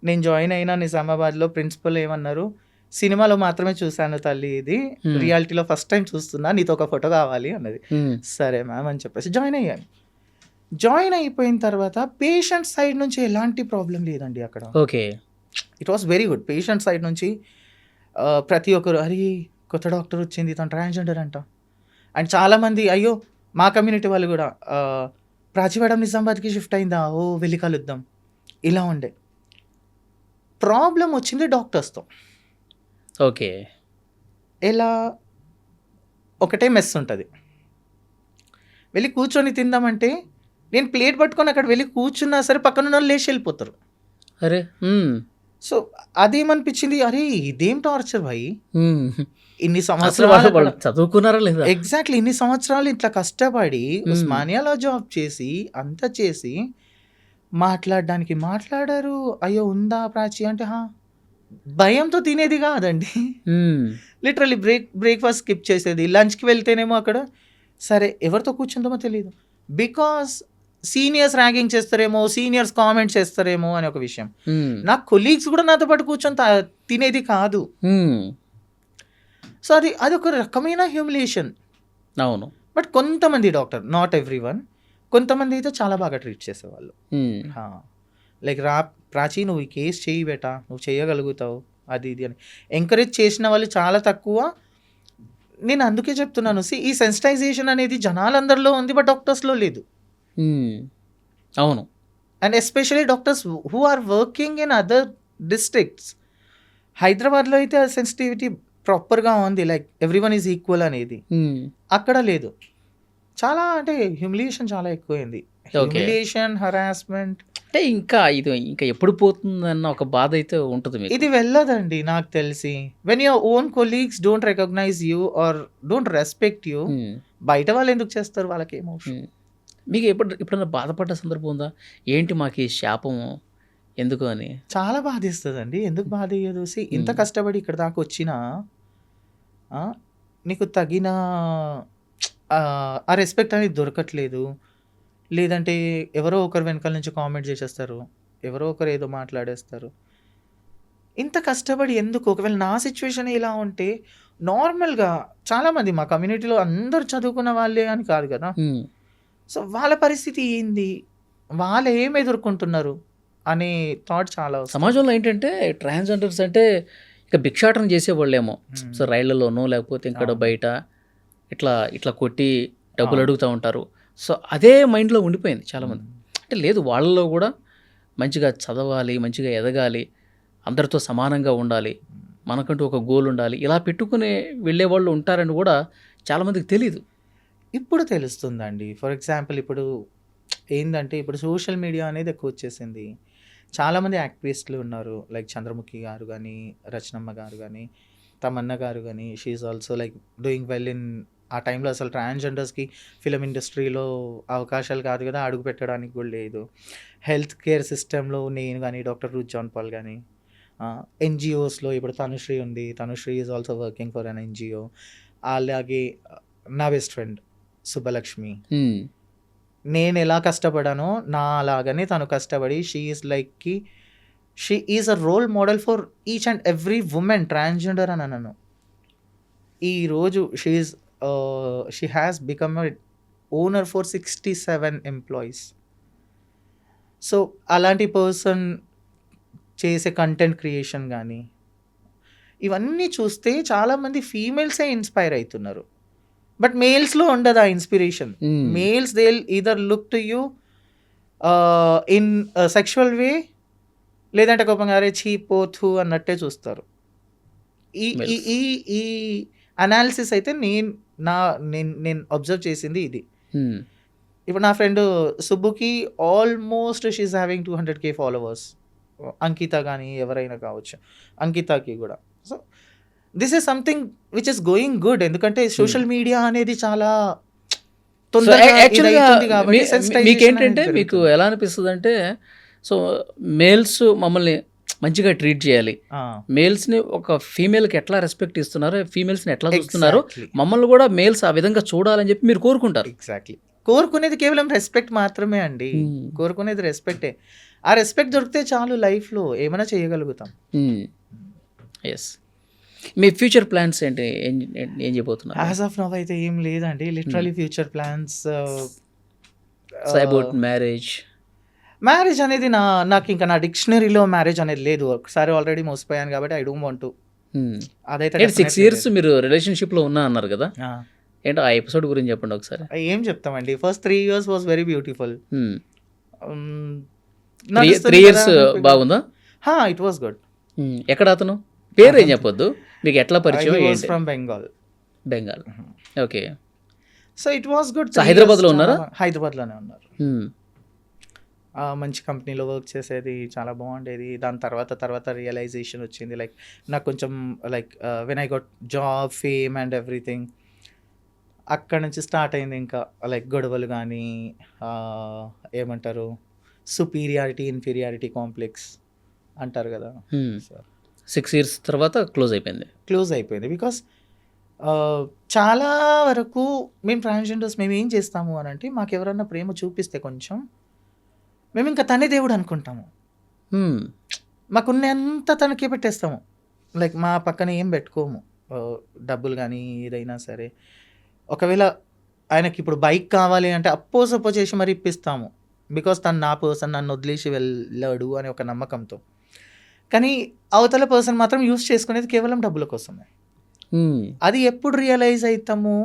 నేను జాయిన్ అయినా నిజామాబాద్లో. ప్రిన్సిపల్ ఏమన్నారు, సినిమాలో మాత్రమే చూశాను తల్లి, ఇది రియాలిటీలో ఫస్ట్ టైం చూస్తున్నా, నీతో ఒక ఫోటో కావాలి అన్నది. సరే మ్యామ్ అని చెప్పేసి జాయిన్ అయ్యాను. జాయిన్ అయిపోయిన తర్వాత పేషెంట్ సైడ్ నుంచి ఎలాంటి ప్రాబ్లం లేదండి అక్కడ. Okay, it was very good. Patient side నుంచి ప్రతి ఒక్కరు అరే కొత్త డాక్టర్ వచ్చింది, తను ట్రాన్స్జెండర్ అంట. అండ్ చాలామంది అయ్యో మా కమ్యూనిటీ వాళ్ళు కూడా ప్రాచి మేడం నిజామాబాద్కి షిఫ్ట్ అయిందా, ఓ వెళ్ళి కలుద్దాం, ఇలా ఉండే. ప్రాబ్లం వచ్చింది డాక్టర్స్తో. ఓకే. ఎలా, ఒకటే మెస్ ఉంటుంది, వెళ్ళి కూర్చొని తిందామంటే నేను ప్లేట్ పట్టుకొని అక్కడ వెళ్ళి కూర్చున్నా సరే పక్కన ఉన్న వాళ్ళు లేచి వెళ్ళిపోతారు. అరే సో అదేమనిపించింది, అరే ఇదేం టార్చర్ భాయ్, ఇన్ని అసలు సంవత్సరాలు వాళ్ళు చదువుకున్నారా లేదా? ఎగ్జాక్ట్లీ ఇన్ని సంవత్సరాలు ఇట్లా కష్టపడి ఉస్మానియాలో జాబ్ చేసి అంతా చేసి మాట్లాడడానికి మాట్లాడారు. అయ్యో ఉందా ప్రాచి అంటే, భయంతో తినేది కాదండి, లిటరలీ బ్రేక్ఫాస్ట్ స్కిప్ చేసేది. లంచ్కి వెళ్తేనేమో అక్కడ సరే ఎవరితో కూర్చుందామో తెలియదు, బికాస్ సీనియర్స్ ర్యాగింగ్ చేస్తారేమో, సీనియర్స్ కామెంట్స్ చేస్తారేమో అని ఒక విషయం. నా కొలీగ్స్ కూడా నాతో పాటు కూర్చొని తినేది కాదు. సో అది ఒక రకమైన హ్యూమిలియేషన్. అవును. బట్ కొంతమంది డాక్టర్, నాట్ ఎవ్రీ వన్, కొంతమంది అయితే చాలా బాగా ట్రీట్ చేసేవాళ్ళు. లైక్ ప్రాచి నువ్వు ఈ కేసు చేయి బేటా, నువ్వు చేయగలుగుతావు, అది ఇది అని ఎంకరేజ్ చేసిన వాళ్ళు చాలా తక్కువ. నేను అందుకే చెప్తున్నాను, ఈ సెన్సిటైజేషన్ అనేది జనాలందరిలో ఉంది, బట్ డాక్టర్స్లో లేదు. అవును. And especially doctors who are working in other districts. హైదరాబాద్లో అయితే ఆ సెన్సిటివిటీ ప్రాపర్గా ఉంది, like every one is equal అనేది. అక్కడ లేదు. చాలా అంటే హ్యూమిలియేషన్ చాలా ఎక్కువైంది. Humiliation, harassment. అంటే ఇంకా ఎప్పుడు పోతుందన్న ఒక బాధ అయితే ఉంటుంది మీకు. ఇది వెళ్ళదండి నాకు తెలిసి. When your own colleagues don't recognize you or don't respect you, బయట వాళ్ళు ఎందుకు చేస్తారు, వాళ్ళకి ఏమవుతుంది. మీకు ఎప్పుడైనా బాధపడ్డ సందర్భం ఉందా, ఏంటి మాకు ఈ శాపము ఎందుకు అని? చాలా బాధేస్తుందండి. ఎందుకు బాధ అయ్యేది, ఇంత కష్టపడి ఇక్కడ దాకా వచ్చినా నీకు తగిన ఆ రెస్పెక్ట్ అనేది దొరకట్లేదు, లేదంటే ఎవరో ఒకరు వెనకాల నుంచి కామెంట్ చేసేస్తారు, ఎవరో ఒకరు ఏదో మాట్లాడేస్తారు. ఇంత కష్టపడి ఎందుకు? ఒకవేళ నా సిచ్యువేషన్ ఇలా ఉంటే నార్మల్గా చాలామంది మా కమ్యూనిటీలో అందరూ చదువుకున్న వాళ్ళే అని కాదు కదా, సో వాళ్ళ పరిస్థితి ఏంది, వాళ్ళు ఏం ఎదుర్కొంటున్నారు అనే థాట్ చాలా వస్తుంది. సమాజంలో ఏంటంటే ట్రాన్స్జెండర్స్ అంటే ఇక భిక్షాటన చేసేవాళ్ళేమో. సో రైళ్లలోనో లేకపోతే ఇక్కడ బయట ఇట్లా కొట్టి డబ్బులు అడుగుతూ ఉంటారు. సో అదే మైండ్లో ఉండిపోయింది చాలామంది. అంటే లేదు, వాళ్ళలో కూడా మంచిగా చదవాలి, మంచిగా ఎదగాలి, అందరితో సమానంగా ఉండాలి, మనకంటూ ఒక గోల్ ఉండాలి, ఇలా పెట్టుకుని వెళ్ళే వాళ్ళు ఉంటారని కూడా చాలామందికి తెలీదు. ఇప్పుడు తెలుస్తుందండి. ఫర్ ఎగ్జాంపుల్ ఇప్పుడు ఏంటంటే, ఇప్పుడు సోషల్ మీడియా అనేది ఎక్కువ వచ్చేసింది. చాలామంది యాక్టివిస్టులు ఉన్నారు, లైక్ చంద్రముఖి గారు కానీ, రచనమ్మ గారు కానీ, తమన్నా గారు కానీ. She is also like doing well in. ఆ టైంలో అసలు ట్రాన్స్జెండర్స్కి ఫిలిం ఇండస్ట్రీలో అవకాశాలు కాదు కదా, అడుగు పెట్టడానికి కూడా లేదు. హెల్త్ కేర్ సిస్టంలో నేను కానీ, డాక్టర్ రూత్ జాన్ పాల్ కానీ, ఎన్జిఓస్లో ఇప్పుడు తనుశ్రీ ఉంది. Tanushree is also working for an NGO. అలాగే నా బెస్ట్ ఫ్రెండ్ సుబ్బలక్ష్మి, నేను ఎలా కష్టపడానో నా అలాగనే తను కష్టపడి she is a role model for each and every woman transgender అని అన్నాను. ఈరోజు she has become a owner for 67 employees. So అలాంటి పర్సన్ చేసే కంటెంట్ క్రియేషన్ కానీ ఇవన్నీ చూస్తే చాలామంది ఫీమేల్సే ఇన్స్పైర్ అవుతున్నారు. బట్ మేల్స్లో ఉండదు ఆ inspiration. Males they either look to you in sexual way, లేదంటే కోపంగా అరే చీపోతు అన్నట్టే చూస్తారు. ఈ అనాలిసిస్ అయితే నేను అబ్జర్వ్ చేసింది ఇది. ఇప్పుడు నా ఫ్రెండ్ సుబ్బుకి almost she is having 200K followers. Ankita కానీ ఎవరైనా కావచ్చు, అంకితకి కూడా. So this is something which is going good. ఎందుకంటే సోషల్ మీడియా అనేది చాలా మీకేంటంటే మీకు ఎలా అనిపిస్తుంది అంటే, సో మేల్స్ మమ్మల్ని మంచిగా ట్రీట్ చేయాలి, మేల్స్ని ఒక ఫీమేల్కి ఎట్లా రెస్పెక్ట్ ఇస్తున్నారు, ఫీమేల్స్ని ఎట్లా చూస్తున్నారు, మమ్మల్ని కూడా మేల్స్ ఆ విధంగా చూడాలని చెప్పి మీరు కోరుకుంటారు. ఎగ్జాక్ట్లీ. కోరుకునేది కేవలం రెస్పెక్ట్ మాత్రమే అండి. కోరుకునేది రెస్పెక్టే. ఆ రెస్పెక్ట్ దొరికితే చాలు, లైఫ్లో ఏమైనా చేయగలుగుతాం. ఎస్. మీ ఫ్యూచర్ ప్లాన్స్ ఏంటి, ఏం చేయబోతున్నారు? యాజ్ ఆఫ్ నౌ అయితే ఏం లేదండి. Literally future plans about marriage అనేది నాకు ఇంకా నా డిక్షనరీలో మ్యారేజ్ అనేది లేదు. ఒకసారి ఆల్రెడీ మోసపోయాను కాబట్టి ఐ డోంట్ వాంట్ టు. అదైతే 6 years మీరు రిలేషన్షిప్లో ఉన్నా అన్నారు కదా, ఏంటో ఆ ఎపిసోడ్ గురించి చెప్పండి ఒకసారి. ఏం చెప్తామండి, first 3 years was very beautiful. 3 years బాగుందా? It was good. ఎక్కడ అతను పేరు ఏం చెప్పొద్దు, మీకు ఎట్లా పరిచయం ఏంటి? From Bengal. Bengal, okay. So it was good. So, హైదరాబాద్లో ఉన్నారా? హైదరాబాద్లోనే ఉన్నారు. మంచి కంపెనీలో వర్క్ చేసేది, చాలా బాగుండేది. దాని తర్వాత రియలైజేషన్ వచ్చింది, లైక్ నాకు కొంచెం like when I got job, fame and everything, అక్కడ నుంచి స్టార్ట్ అయింది ఇంకా లైక్ గొడవలు కానీ ఏమంటారు, సుపీరియారిటీ ఇన్ఫీరియారిటీ కాంప్లెక్స్ అంటారు కదా. 6 years తర్వాత క్లోజ్ అయిపోయింది. బికాస్ చాలా వరకు మేము ట్రాన్స్జెండర్స్ మేము ఏం చేస్తాము అని అంటే, మాకు ఎవరన్నా ప్రేమ చూపిస్తే కొంచెం మేము ఇంకా తనే దేవుడు అనుకుంటాము. మాకున్నంత తనకే పెట్టేస్తాము, లైక్ మా పక్కన ఏం పెట్టుకోము, డబ్బులు కానీ ఏదైనా సరే. ఒకవేళ ఆయనకి ఇప్పుడు బైక్ కావాలి అంటే అప్పో చేసి మరి ఇప్పిస్తాము, బికాస్ తను నా పర్సన్, నన్ను వదిలేసి వెళ్ళాడు అనే ఒక నమ్మకంతో. కానీ అవతల పర్సన్ మాత్రం యూస్ చేసుకునేది కేవలం డబ్బుల కోసమే. అది ఎప్పుడు రియలైజ్ అవుతాము,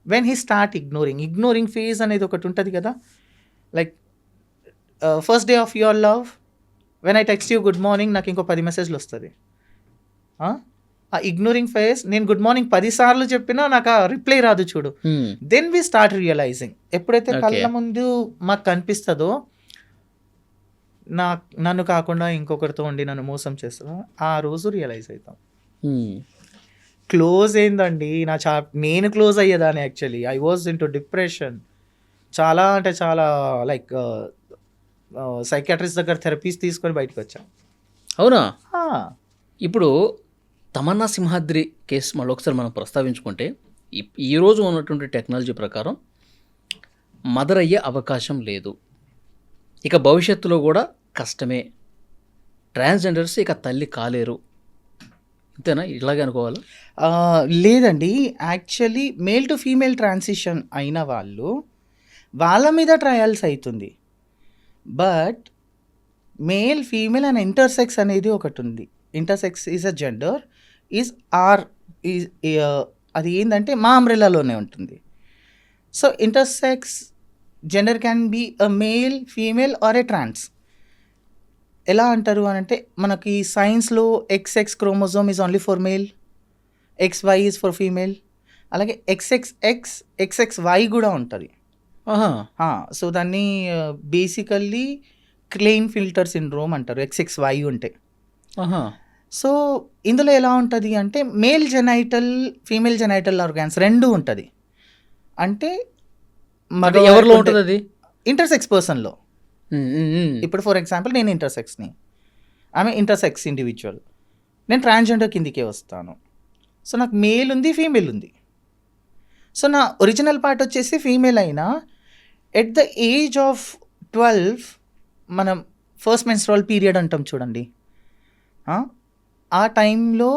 when he start ignoring phase అనేది ఒకటి ఉంటుంది కదా. Like first day of your love, when I text you good morning, నాకు ఇంకో 10 మెసేజ్లు వస్తుంది. ఆ ఇగ్నోరింగ్ ఫేజ్, నేను గుడ్ మార్నింగ్ 10 సార్లు చెప్పినా నాకు ఆ రిప్లై రాదు చూడు. Then we start realizing. ఎప్పుడైతే కళ్ళ ముందు మాకు కనిపిస్తుందో నన్ను కాకుండా ఇంకొకరితో ఉండి నన్ను మోసం చేస్తా, ఆ రోజు రియలైజ్ అవుతాం. క్లోజ్ అయిందండి నేను క్లోజ్ అయ్యేదాన్ని. Actually I was in to depression, చాలా అంటే చాలా, లైక్ సైకాట్రిస్ట్ దగ్గర థెరపీస్ తీసుకొని బయటకు వచ్చాను. అవునా? ఇప్పుడు తమన్నా సింహాద్రి కేసు మళ్ళీ ఒకసారి మనం ప్రస్తావించుకుంటే, ఈరోజు ఉన్నటువంటి టెక్నాలజీ ప్రకారం మదర్ అయ్యే అవకాశం లేదు, ఇక భవిష్యత్తులో కూడా కష్టమే, ట్రాన్స్జెండర్స్ ఇక తల్లి కాలేరు, అంతేనా? ఇలాగే అనుకోవాలి? లేదండి, actually male to female transition అయిన వాళ్ళ మీద ట్రయల్స్ అవుతుంది. But male female and intersex అనేది ఒకటి ఉంది. Intersex is a gender, is అది ఏంటంటే మా అంబ్రెల్లాలోనే ఉంటుంది. So intersex gender can be a male, female or a trans. ఎలా అంటారు అని అంటే, మనకి సైన్స్లో XX chromosome is only for male, XY is for female, అలాగే XXX, XXY కూడా ఉంటుంది. సో దాన్ని బేసికల్లీ క్లెయిన్ ఫిల్టర్ సిండ్రోమ్ అంటారు, XXY ఉంటే. సో ఇందులో ఎలా ఉంటుంది అంటే, male genital, female genital organs రెండు ఉంటుంది. అంటే ఎవరిలో ఉంటుంది అది? ఇంటర్సెక్స్ పర్సన్లో. ఇప్పుడు ఫర్ ఎగ్జాంపుల్ నేను ఇంటర్సెక్స్ని, ఆమె ఇంటర్సెక్స్ ఇండివిజువల్, నేను ట్రాన్స్జెండర్ కిందికే వస్తాను. సో నాకు మేల్ ఉంది, ఫీమేల్ ఉంది. సో నా ఒరిజినల్ పార్ట్ వచ్చేసి ఫీమేల్ అయినా, ఎట్ ద ఏజ్ ఆఫ్ 12 మనం ఫస్ట్ మెన్స్ట్రువల్ పీరియడ్ అంటాం చూడండి, ఆ టైంలో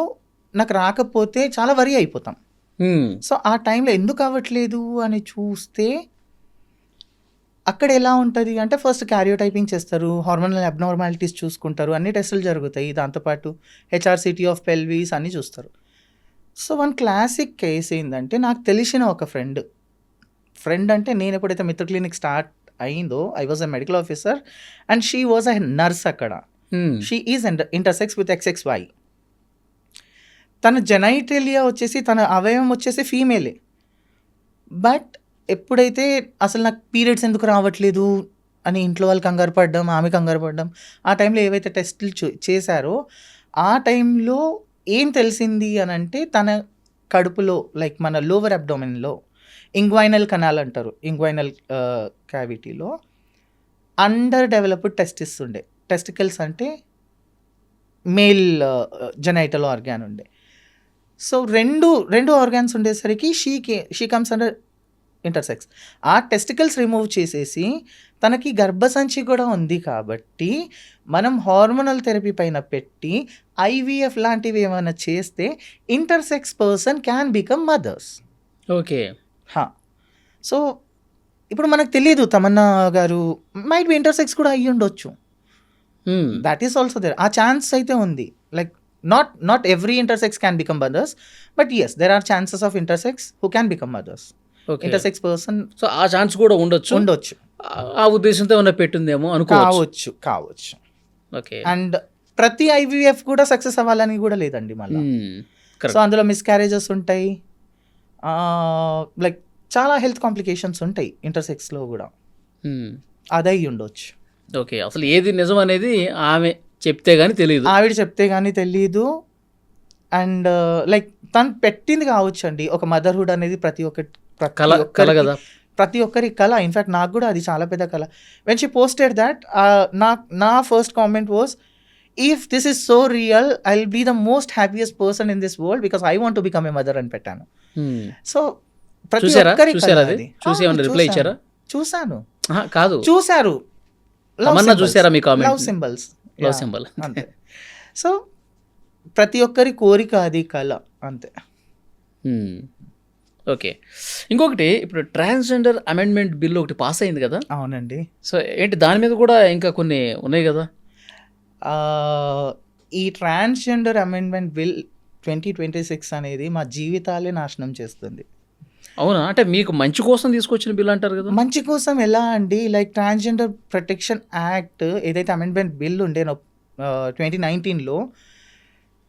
నాకు రాకపోతే చాలా వరీ అయిపోతాం. సో ఆ టైంలో ఎందుకు అవ్వట్లేదు అని చూస్తే, అక్కడ ఎలా ఉంటుంది అంటే, ఫస్ట్ క్యారియోటైపింగ్ చేస్తారు, హార్మోనల్ అబ్నార్మాలిటీస్ చూసుకుంటారు, అన్ని టెస్టులు జరుగుతాయి, దాంతోపాటు HRCT ఆఫ్ పెల్విస్ అన్నీ చూస్తారు. సో వన్ క్లాసిక్ కేస్ ఏంటంటే, నాకు తెలిసిన ఒక ఫ్రెండ్ అంటే, నేను ఎప్పుడైతే మిత్ర క్లినిక్ స్టార్ట్ అయిందో, I was a medical officer and she was a nurse అక్కడ. She is intersex with XXY. తన జెనైటేలియా వచ్చేసి, తన అవయవం వచ్చేసి ఫీమేలే. బట్ ఎప్పుడైతే అసలు నాకు పీరియడ్స్ ఎందుకు రావట్లేదు అని ఇంట్లో వాళ్ళు కంగారు పడ్డం, ఆమె కంగారు పడ్డం, ఆ టైంలో ఏవైతే టెస్టులు చేశారో ఆ టైంలో ఏం తెలిసింది అని అంటే, తన కడుపులో, లైక్ మన లోవర్ అబ్డోమెన్లో ఇంగ్వైనల్ కనాల్ అంటారు, ఇంగ్వైనల్ క్యావిటీలో అండర్ డెవలప్డ్ టెస్టిస్ ఉండే. టెస్టికల్స్ అంటే మేల్ జెనైటల్ ఆర్గాన్ ఉండే. సో రెండు ఆర్గాన్స్ ఉండేసరికి షీ కమ్స్ అండర్ ఇంటర్సెక్స్. ఆ టెస్టికల్స్ రిమూవ్ చేసేసి తనకి గర్భసంచి కూడా ఉంది కాబట్టి మనం హార్మోనల్ థెరపీ పైన పెట్టి IVF లాంటివి ఏమైనా చేస్తే intersex person can become mothers. Okay. So ఇప్పుడు మనకు తెలియదు, తమన్నా గారు మైట్ బి ఇంటర్సెక్స్ కూడా అయ్యి ఉండొచ్చు. That is also there. ఆ ఛాన్స్ అయితే ఉంది. Like not every intersex can become mothers, but yes, there are chances of intersex who can become mothers. Okay. Intersects person so ఆ ఛాన్స్ కూడా ఉండొచ్చు. ఉండొచ్చు, ఆ ఉద్దేశంతో ఏమైనా పెట్టిందేమో అనుకోవచ్చు. కావచ్చు. ఓకే. అండ్ ప్రతి IVF కూడా సక్సెస్ అవ్వాలని కూడా లేదండి మళ్ళీ. సో అందులో మిస్క్యారేజెస్ ఉంటాయి, లైక్ చాలా హెల్త్ కాంప్లికేషన్స్ ఉంటాయి ఇంటర్సెక్స్లో కూడా, అదై ఉండొచ్చు. ఓకే. అసలు ఏది నిజం అనేది ఆమె చెప్తే గానీ తెలియదు. ఆవిడ చెప్తే కానీ తెలీదు. అండ్ లైక్ తను పెట్టింది కావచ్చు అండి, ఒక మదర్హుడ్ అనేది ప్రతి కళ కదా. ప్రతి ఒక్కరి కళ. ఇన్ఫ్యాక్ట్ నాకు కూడా అది చాలా పెద్ద కళ. వెన్ షీ పోస్టెడ్ దాట్, నా first comment was, if this is so real, I will be the most happiest person in this world because I want to become a mother అని పెట్టాను. సో ప్రతి ఒక్కరి కళ అది. చూసి రిప్లై ఇచ్చారా? చూసాను. కాదు, చూసారు. తమన్నా చూసారా మీ comment? Love symbols. Love symbol అంతే. సో ప్రతి ఒక్కరి కోరిక అది, కళ, అంతే. ఓకే. ఇంకొకటి, ఇప్పుడు ట్రాన్స్జెండర్ అమెండ్మెంట్ బిల్ ఒకటి పాస్ అయింది కదా. అవునండి. సో ఏంటి దాని మీద కూడా ఇంకా కొన్ని ఉన్నాయి కదా. ఈ ట్రాన్స్జెండర్ అమెండ్మెంట్ బిల్ 2026 అనేది మా జీవితాలే నాశనం చేస్తుంది. అవునా? అంటే మీకు మంచి కోసం తీసుకొచ్చిన బిల్ అంటారు కదా. మంచి కోసం ఎలా అండి? లైక్ ట్రాన్స్జెండర్ ప్రొటెక్షన్ యాక్ట్ ఏదైతే అమెండ్మెంట్ బిల్ ఉండేనో 2019లో,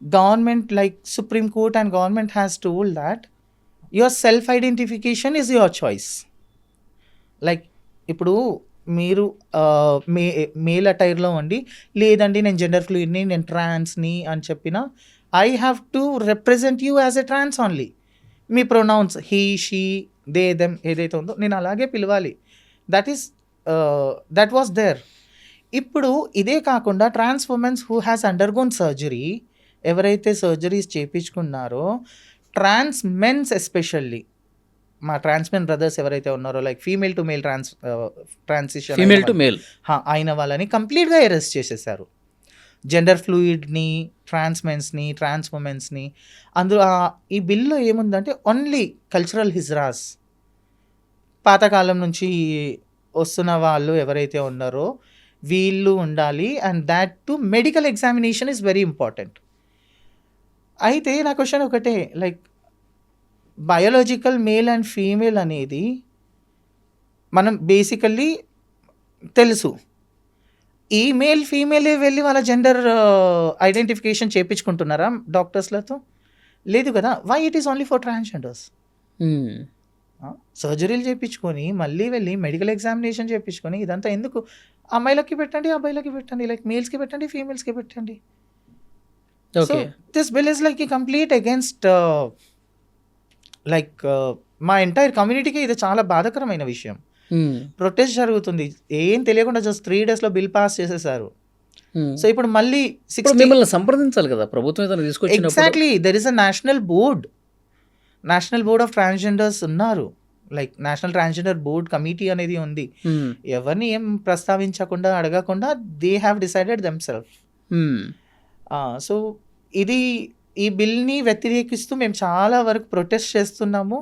government like supreme court and government has told that your self identification is your choice. Like ఇప్పుడు మీరు మేల్ అటైర్లో ఉండి, లేదండి నేను జెండర్ ఫ్లూయిడ్ని, నేను ట్రాన్స్ని అని చెప్పిన, I have to represent you as a trans only. మీ pronouns he, she, they, them ఏదైతే ఉందో నేను అలాగే పిలవాలి. That was there. ఇప్పుడు ఇదే కాకుండా trans womens who has undergone surgery, ఎవరైతే సర్జరీస్ చేయించుకున్నారో, ట్రాన్స్ మెన్స్ ఎస్పెషల్లీ, మా ట్రాన్స్మెన్ బ్రదర్స్ ఎవరైతే ఉన్నారో, like female to male transition female to male అయిన వాళ్ళని కంప్లీట్గా అరెస్ట్ చేసేసారు. జెండర్ ఫ్లూయిడ్ని, ట్రాన్స్ మెన్స్ని, ట్రాన్స్ ఉమెన్స్ని. అందులో ఈ బిల్లో ఏముందంటే ఓన్లీ కల్చరల్ హిజ్రాస్, పాతకాలం నుంచి వస్తున్న వాళ్ళు ఎవరైతే ఉన్నారో వీళ్ళు ఉండాలి. And that to medical examination is very important. అయితే నా క్వశ్చన్ ఒకటే, like biological male and female అనేది మనం బేసికల్లీ తెలుసు. ఈ మేల్ ఫీమేలే వెళ్ళి వాళ్ళ జెండర్ ఐడెంటిఫికేషన్ చేయించుకుంటున్నారా డాక్టర్స్లతో? లేదు కదా. Why it is only for transgenders? సర్జరీలు చేయించుకొని మళ్ళీ వెళ్ళి మెడికల్ ఎగ్జామినేషన్ చేయించుకొని ఇదంతా ఎందుకు? అమ్మాయిలకి పెట్టండి, అబ్బాయిలకి పెట్టండి, లైక్ మేల్స్కి పెట్టండి, ఫీమేల్స్కి పెట్టండి. So this bill is like complete against like మా ఎంటైర్ కమ్యూనిటీకి ఇది చాలా బాధాకరమైన విషయం. ప్రొటెస్ట్ జరుగుతుంది, ఏం తెలియకుండా జస్ట్ 3 daysలో బిల్ పాస్ చేసేసారు. సో ఇప్పుడు మళ్ళీ మిమ్మల్ని సంప్రదించాలి కదా ప్రభుత్వం ఏదైనా తీసుకొచ్చినప్పుడు. Exactly, there is a national board of transgenders ఉన్నారు. Like national transgender board committee అనేది ఉంది. ఎవరిని ఏం ప్రస్తావించకుండా, అడగకుండా they have decided themselves. So ఈ బిల్ని వ్యతిరేకిస్తూ మేము చాలా వరకు ప్రొటెస్ట్ చేస్తున్నాము.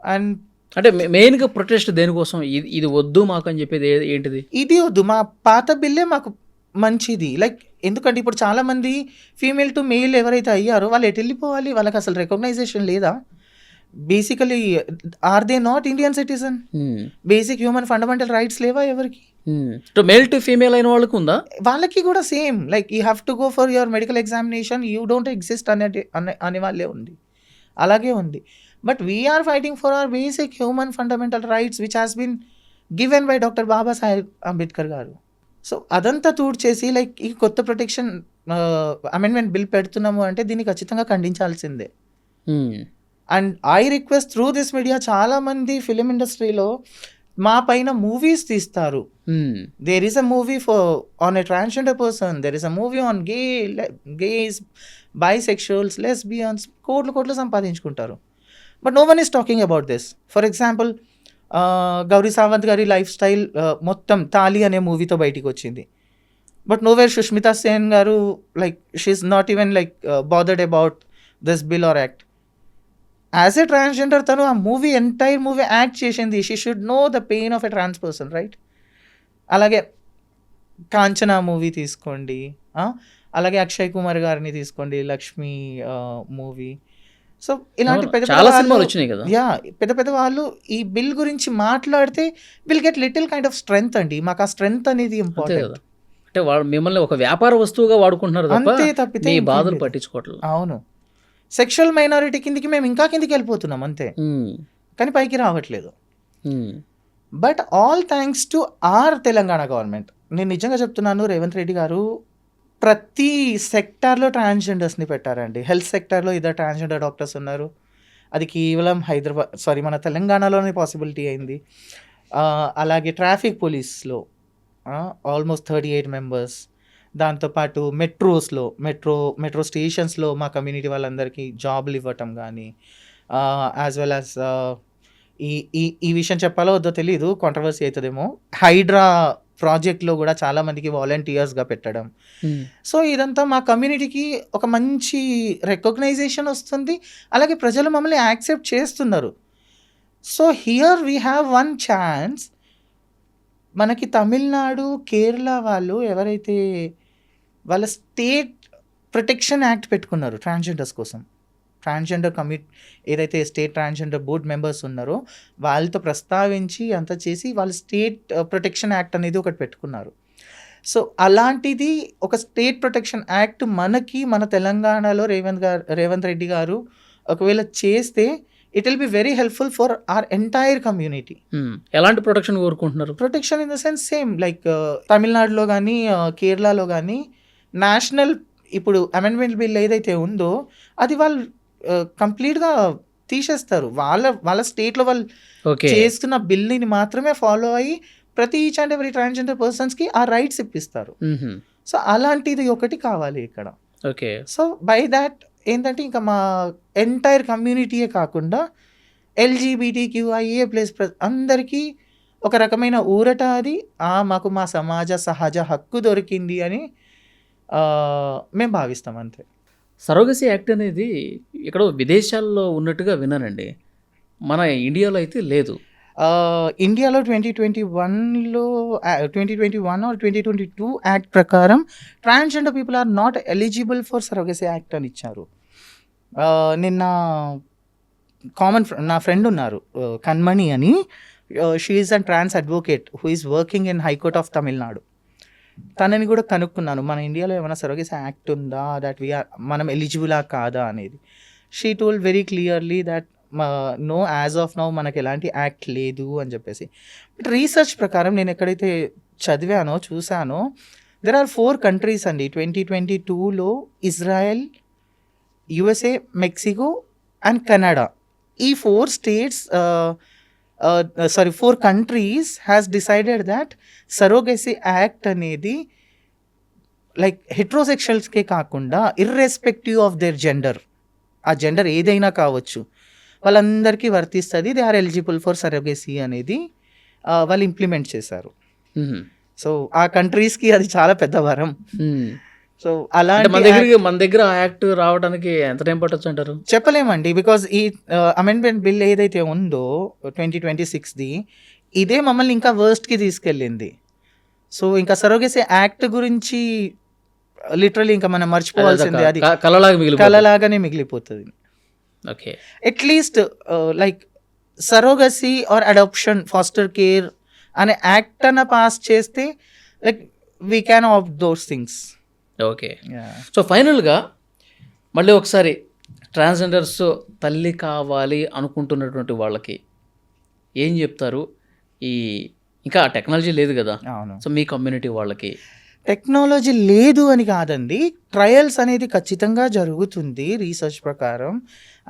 అండ్ అంటే మెయిన్గా ప్రొటెస్ట్ దేనికోసం? ఇది వద్దు మాకు అని చెప్పేది ఏంటిది? ఇది వద్దు, మా పాత బిల్లే మాకు మంచిది. లైక్ ఎందుకంటే ఇప్పుడు చాలామంది ఫీమేల్ టు మేల్ ఎవరైతే అయ్యారో వాళ్ళు ఎటు వెళ్ళిపోవాలి? వాళ్ళకి అసలు రికగ్నైజేషన్ లేదా? Basically are they not Indian citizen? Basic human fundamental rights లేవా ఎవరికి? మేల్ టు ఫీమేల్ అయిన వాళ్ళకి ఉందా? వాళ్ళకి కూడా same. Like you have to go for your medical examination, you don't exist అనే వాళ్ళే ఉంది, అలాగే ఉంది. But we are fighting for our basic human fundamental rights which has been given by doctor Babasaheb Ambedkar garu. So అదంతా చేసి లైక్ ఈ కొత్త ప్రొటెక్షన్ అమెండ్మెంట్ బిల్ పెడుతున్నాము అంటే దీన్ని ఖచ్చితంగా ఖండించాల్సిందే. And I request through this media, చాలామంది ఫిలిం ఇండస్ట్రీలో మా పైన మూవీస్ తీస్తారు. There is a movie on a transgender person, there is a movie on gays, bisexuals, lesbians, కోట్లు సంపాదించుకుంటారు. But no one is talking about this. For example Gauri Sawant గారి లైఫ్ స్టైల్ మొత్తం తాలి అనే మూవీతో బయటికి వచ్చింది. But nowhere Sushmita Sen garu like she is not even like bothered about this bill or act. As a transgender తను ఆ ఎంటైర్ మూవీ యాక్ట్ చేసింది. She should know the pain of a trans person, right? అలాగే కాంచనా మూవీ తీసుకోండి, అలాగే అక్షయ్ కుమార్ గారిని తీసుకోండి, లక్ష్మి మూవీ. సో ఇలాంటి పెద్ద పెద్ద చాలా వాళ్ళు సినిమాలు వచ్చినాయి కదా. యా పెద్ద పెద్ద వాళ్ళు ఈ బిల్ గురించి మాట్లాడితే will get little kind of strength అండి. మాకు ఆ స్ట్రెంగ్త్ అనేది అంతే ఇంపార్టెంట్. కదా. అంటే వాళ్ళు మిమ్మల్ని ఒక వ్యాపార వస్తువుగా వాడుకుంటున్నారు తప్ప అంతే తప్పితే మీ ఇంకేం బాధలు లేదు. పట్టించుకోవట్లేదు. అవును, సెక్షువల్ మైనారిటీ కిందికి మేము ఇంకా కిందికి వెళ్ళిపోతున్నాం అంతే, కానీ పైకి రావట్లేదు. But all thanks to our Telangana government. నేను నిజంగా చెప్తున్నాను, రేవంత్ రెడ్డి గారు ప్రతి సెక్టార్లో ట్రాన్స్జెండర్స్ని పెట్టారండి. హెల్త్ సెక్టార్లో ఇద్దరు ట్రాన్స్జెండర్ డాక్టర్స్ ఉన్నారు. అది కేవలం మన తెలంగాణలోనే పాసిబిలిటీ అయింది. అలాగే ట్రాఫిక్ పోలీస్లో ఆల్మోస్ట్ 38 మెంబర్స్. దాంతోపాటు మెట్రో స్టేషన్స్లో మా కమ్యూనిటీ వాళ్ళందరికీ జాబులు ఇవ్వటం కానీ, యాజ్ వెల్ యాజ్ ఈ ఈ ఈ విషయం చెప్పాలో వద్దో తెలీదు, కాంట్రవర్సీ అవుతుందేమో, హైడ్రా ప్రాజెక్ట్లో కూడా చాలామందికి వాలంటీర్స్గా పెట్టడం. సో ఇదంతా మా కమ్యూనిటీకి ఒక మంచి రికగ్నైజేషన్ వస్తుంది, అలాగే ప్రజలు మమ్మల్ని యాక్సెప్ట్ చేస్తున్నారు. So here we have one chance. మనకి తమిళనాడు, కేరళ వాళ్ళు ఎవరైతే వాళ్ళ స్టేట్ ప్రొటెక్షన్ యాక్ట్ పెట్టుకున్నారు ట్రాన్స్జెండర్స్ కోసం, ట్రాన్స్జెండర్ ఏదైతే స్టేట్ ట్రాన్స్జెండర్ బోర్డ్ మెంబర్స్ ఉన్నారో వాళ్ళతో ప్రస్తావించి అంతా చేసి వాళ్ళు స్టేట్ ప్రొటెక్షన్ యాక్ట్ అనేది ఒకటి పెట్టుకున్నారు. సో అలాంటిది ఒక స్టేట్ ప్రొటెక్షన్ యాక్ట్ మనకి మన తెలంగాణలో రేవంత్ రెడ్డి గారు ఒకవేళ చేస్తే it will be very helpful for our entire community. ఎలాంటి ప్రొటెక్షన్ కోరుకుంటున్నారు? Protection in the sense same like తమిళనాడులో కానీ కేరళలో కానీ నేషనల్ ఇప్పుడు అమెండ్మెంట్ బిల్ ఏదైతే ఉందో అది వాళ్ళు కంప్లీట్గా తీసేస్తారు. వాళ్ళ స్టేట్లో వాళ్ళు చేస్తున్న బిల్ని మాత్రమే ఫాలో అయ్యి ప్రతి ఈచ్ అండ్ ఎవరీ ట్రాన్స్జెండర్ పర్సన్స్కి ఆ రైట్స్ ఇప్పిస్తారు. సో అలాంటిది ఒకటి కావాలి ఇక్కడ. ఓకే. సో బై దాట్ ఏంటంటే ఇంకా మా ఎంటైర్ కమ్యూనిటీయే కాకుండా LGBTQIA+ అందరికీ ఒక రకమైన ఊరట అది, మాకు మా సమాజ సహజ హక్కు దొరికింది అని మేము భావిస్తాం అంతే. సరోగసీ యాక్ట్ అనేది ఇక్కడ విదేశాల్లో ఉన్నట్టుగా విన్నానండి, మన ఇండియాలో అయితే లేదు. ఇండియాలో 2021 ఆర్ 2022 యాక్ట్ ప్రకారం transgender people are not eligible for surrogacy act అని ఇచ్చారు. నిన్న నా ఫ్రెండ్ ఉన్నారు కన్మణి అని, she is an trans advocate who is working in high court of Tamil Nadu. తనని కూడా కనుక్కున్నాను మన ఇండియాలో ఏమైనా సరోగసీ యాక్ట్ ఉందా, దట్ మనం ఎలిజిబులా కాదా అనేది. She told very clearly that no, as of now మనకి ఎలాంటి యాక్ట్ లేదు అని చెప్పేసి. బట్ రీసెర్చ్ ప్రకారం నేను ఎక్కడైతే చదివానో చూసానో దెర్ ఆర్ 4 కంట్రీస్ అండి 2022లో, Israel, USA, Mexico and Canada. ఈ 4 states 4 countries has decided that surrogacy act అనేది లైక్ హెట్రోసెక్షువల్స్కే కాకుండా ఇర్రెస్పెక్టివ్ ఆఫ్ దేర్ జెండర్, ఆ జెండర్ ఏదైనా కావచ్చు, వాళ్ళందరికీ వర్తిస్తుంది. They are eligible for surrogacy అనేది వాళ్ళు ఇంప్లిమెంట్ చేశారు. సో ఆ కంట్రీస్కి అది చాలా పెద్ద వరం. సో అలాంటి మన దగ్గర యాక్ట్ రావడానికి ఎంత టైం పట్టొచ్చు అంటారు? చెప్పలేమండి, బికాజ్ ఈ అమెండ్మెంట్ బిల్ ఏదైతే ఉందో 2026ది ఇదే మమ్మల్ని ఇంకా వర్స్ట్కి తీసుకెళ్ళింది. సో ఇంకా సరోగసీ యాక్ట్ గురించి లిటరలీ ఇంకా మనం మర్చిపోవాల్సిందే, అది కలలాగానే మిగిలిపోతుంది. Okay. At least like surrogacy or adoption, foster care అనే యాక్ట్ అన్న పాస్ చేస్తే like we can of those things. Okay. So ఫైనల్గా మళ్ళీ ఒకసారి ట్రాన్స్జెండర్స్ తల్లి కావాలి అనుకుంటున్నటువంటి వాళ్ళకి ఏం చెప్తారు? ఇంకా టెక్నాలజీ లేదు కదా. అవును. సో మీ కమ్యూనిటీ వాళ్ళకి టెక్నాలజీ లేదు అని కాదండి, ట్రయల్స్ అనేది ఖచ్చితంగా జరుగుతుంది రీసెర్చ్ ప్రకారం.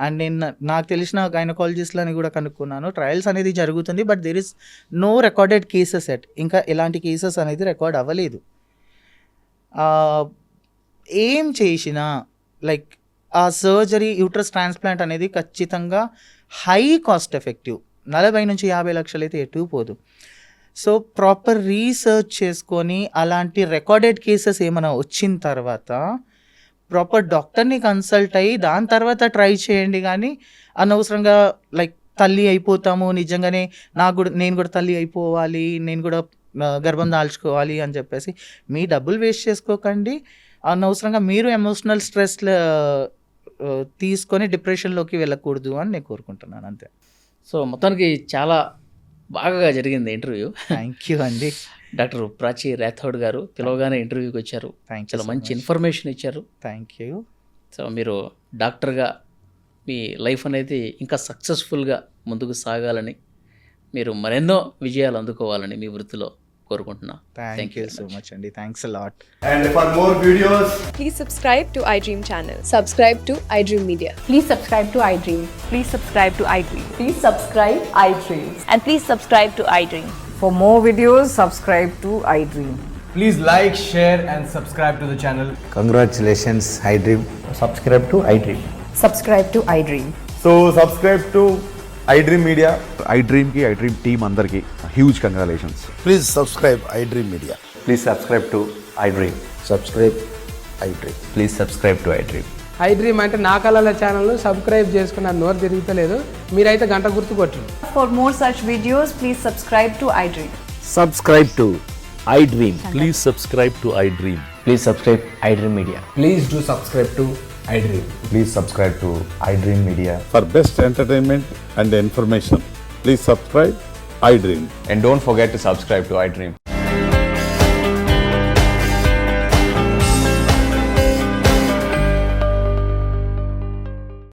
అండ్ నేను నాకు తెలిసిన గైనకాలజిస్ట్లని కూడా కనుక్కున్నాను, ట్రయల్స్ అనేది జరుగుతుంది. But there is no recorded cases ఇంకా ఎలాంటి కేసెస్ అనేది రికార్డ్ అవ్వలేదు. ఏం చేసినా లైక్ ఆ సర్జరీ, యూట్రస్ ట్రాన్స్ప్లాంట్ అనేది ఖచ్చితంగా హై కాస్ట్ ఎఫెక్టివ్, 40 నుంచి 50 లక్షలు అయితే ఎటు పోదు. సో ప్రాపర్ రీసెర్చ్ చేసుకొని అలాంటి రికార్డెడ్ కేసెస్ ఏమైనా వచ్చిన తర్వాత ప్రాపర్ డాక్టర్ని కన్సల్ట్ అయ్యి దాని తర్వాత ట్రై చేయండి. కానీ అనవసరంగా లైక్ తల్లి అయిపోతాము, నిజంగానే నేను కూడా తల్లి అయిపోవాలి, నేను కూడా గర్భం దాల్చుకోవాలి అని చెప్పేసి మీ డబ్బులు వేస్ట్ చేసుకోకండి. అనవసరంగా మీరు ఎమోషనల్ స్ట్రెస్ తీసుకొని డిప్రెషన్లోకి వెళ్ళకూడదు అని నేను కోరుకుంటున్నాను అంతే. సో మొత్తానికి చాలా బాగా జరిగింది ఇంటర్వ్యూ. థ్యాంక్ యూ అండి. డాక్టర్ ప్రాచీ రాథోడ్ గారు పిలవగానే ఇంటర్వ్యూకి వచ్చారు, చాలా మంచి ఇన్ఫర్మేషన్ ఇచ్చారు. Thank you. సో మీరు డాక్టర్గా మీ లైఫ్ అనేది ఇంకా సక్సెస్ఫుల్గా ముందుకు సాగాలని, మీరు మరెన్నో విజయాలు అందుకోవాలని మీ వృత్తిలో కోరుకుంటున్నా. థ్యాంక్ యూ సో మచ్ అండి. Thanks a lot. And for more videos, Please subscribe to iDream channel. Subscribe to iDream Media. Please subscribe to iDream. Please subscribe to iDream. Please subscribe iDream. And please subscribe to iDream. For more videos, subscribe to iDream. please like, share and subscribe to the channel. Congratulations, iDream. Subscribe to iDream. Subscribe to iDream. So subscribe to iDream Media. iDream team అందరికి huge congratulations. Please subscribe iDream Media. Please subscribe to iDream. Subscribe iDream. Please subscribe to iDream. iDream అంటే నా కళల ఛానల్ను సబ్స్క్రైబ్ చేసుకున్న నోరు తిరుగుతలేదు, మీరైతే గంట గుర్తు కొట్టండి. For more such videos, please subscribe to iDream. Subscribe to iDream. Please subscribe to iDream. Please subscribe iDream Media. Please do subscribe to iDream. Please subscribe to iDream Media. For best entertainment and information, please subscribe iDream. And don't forget to subscribe to iDream.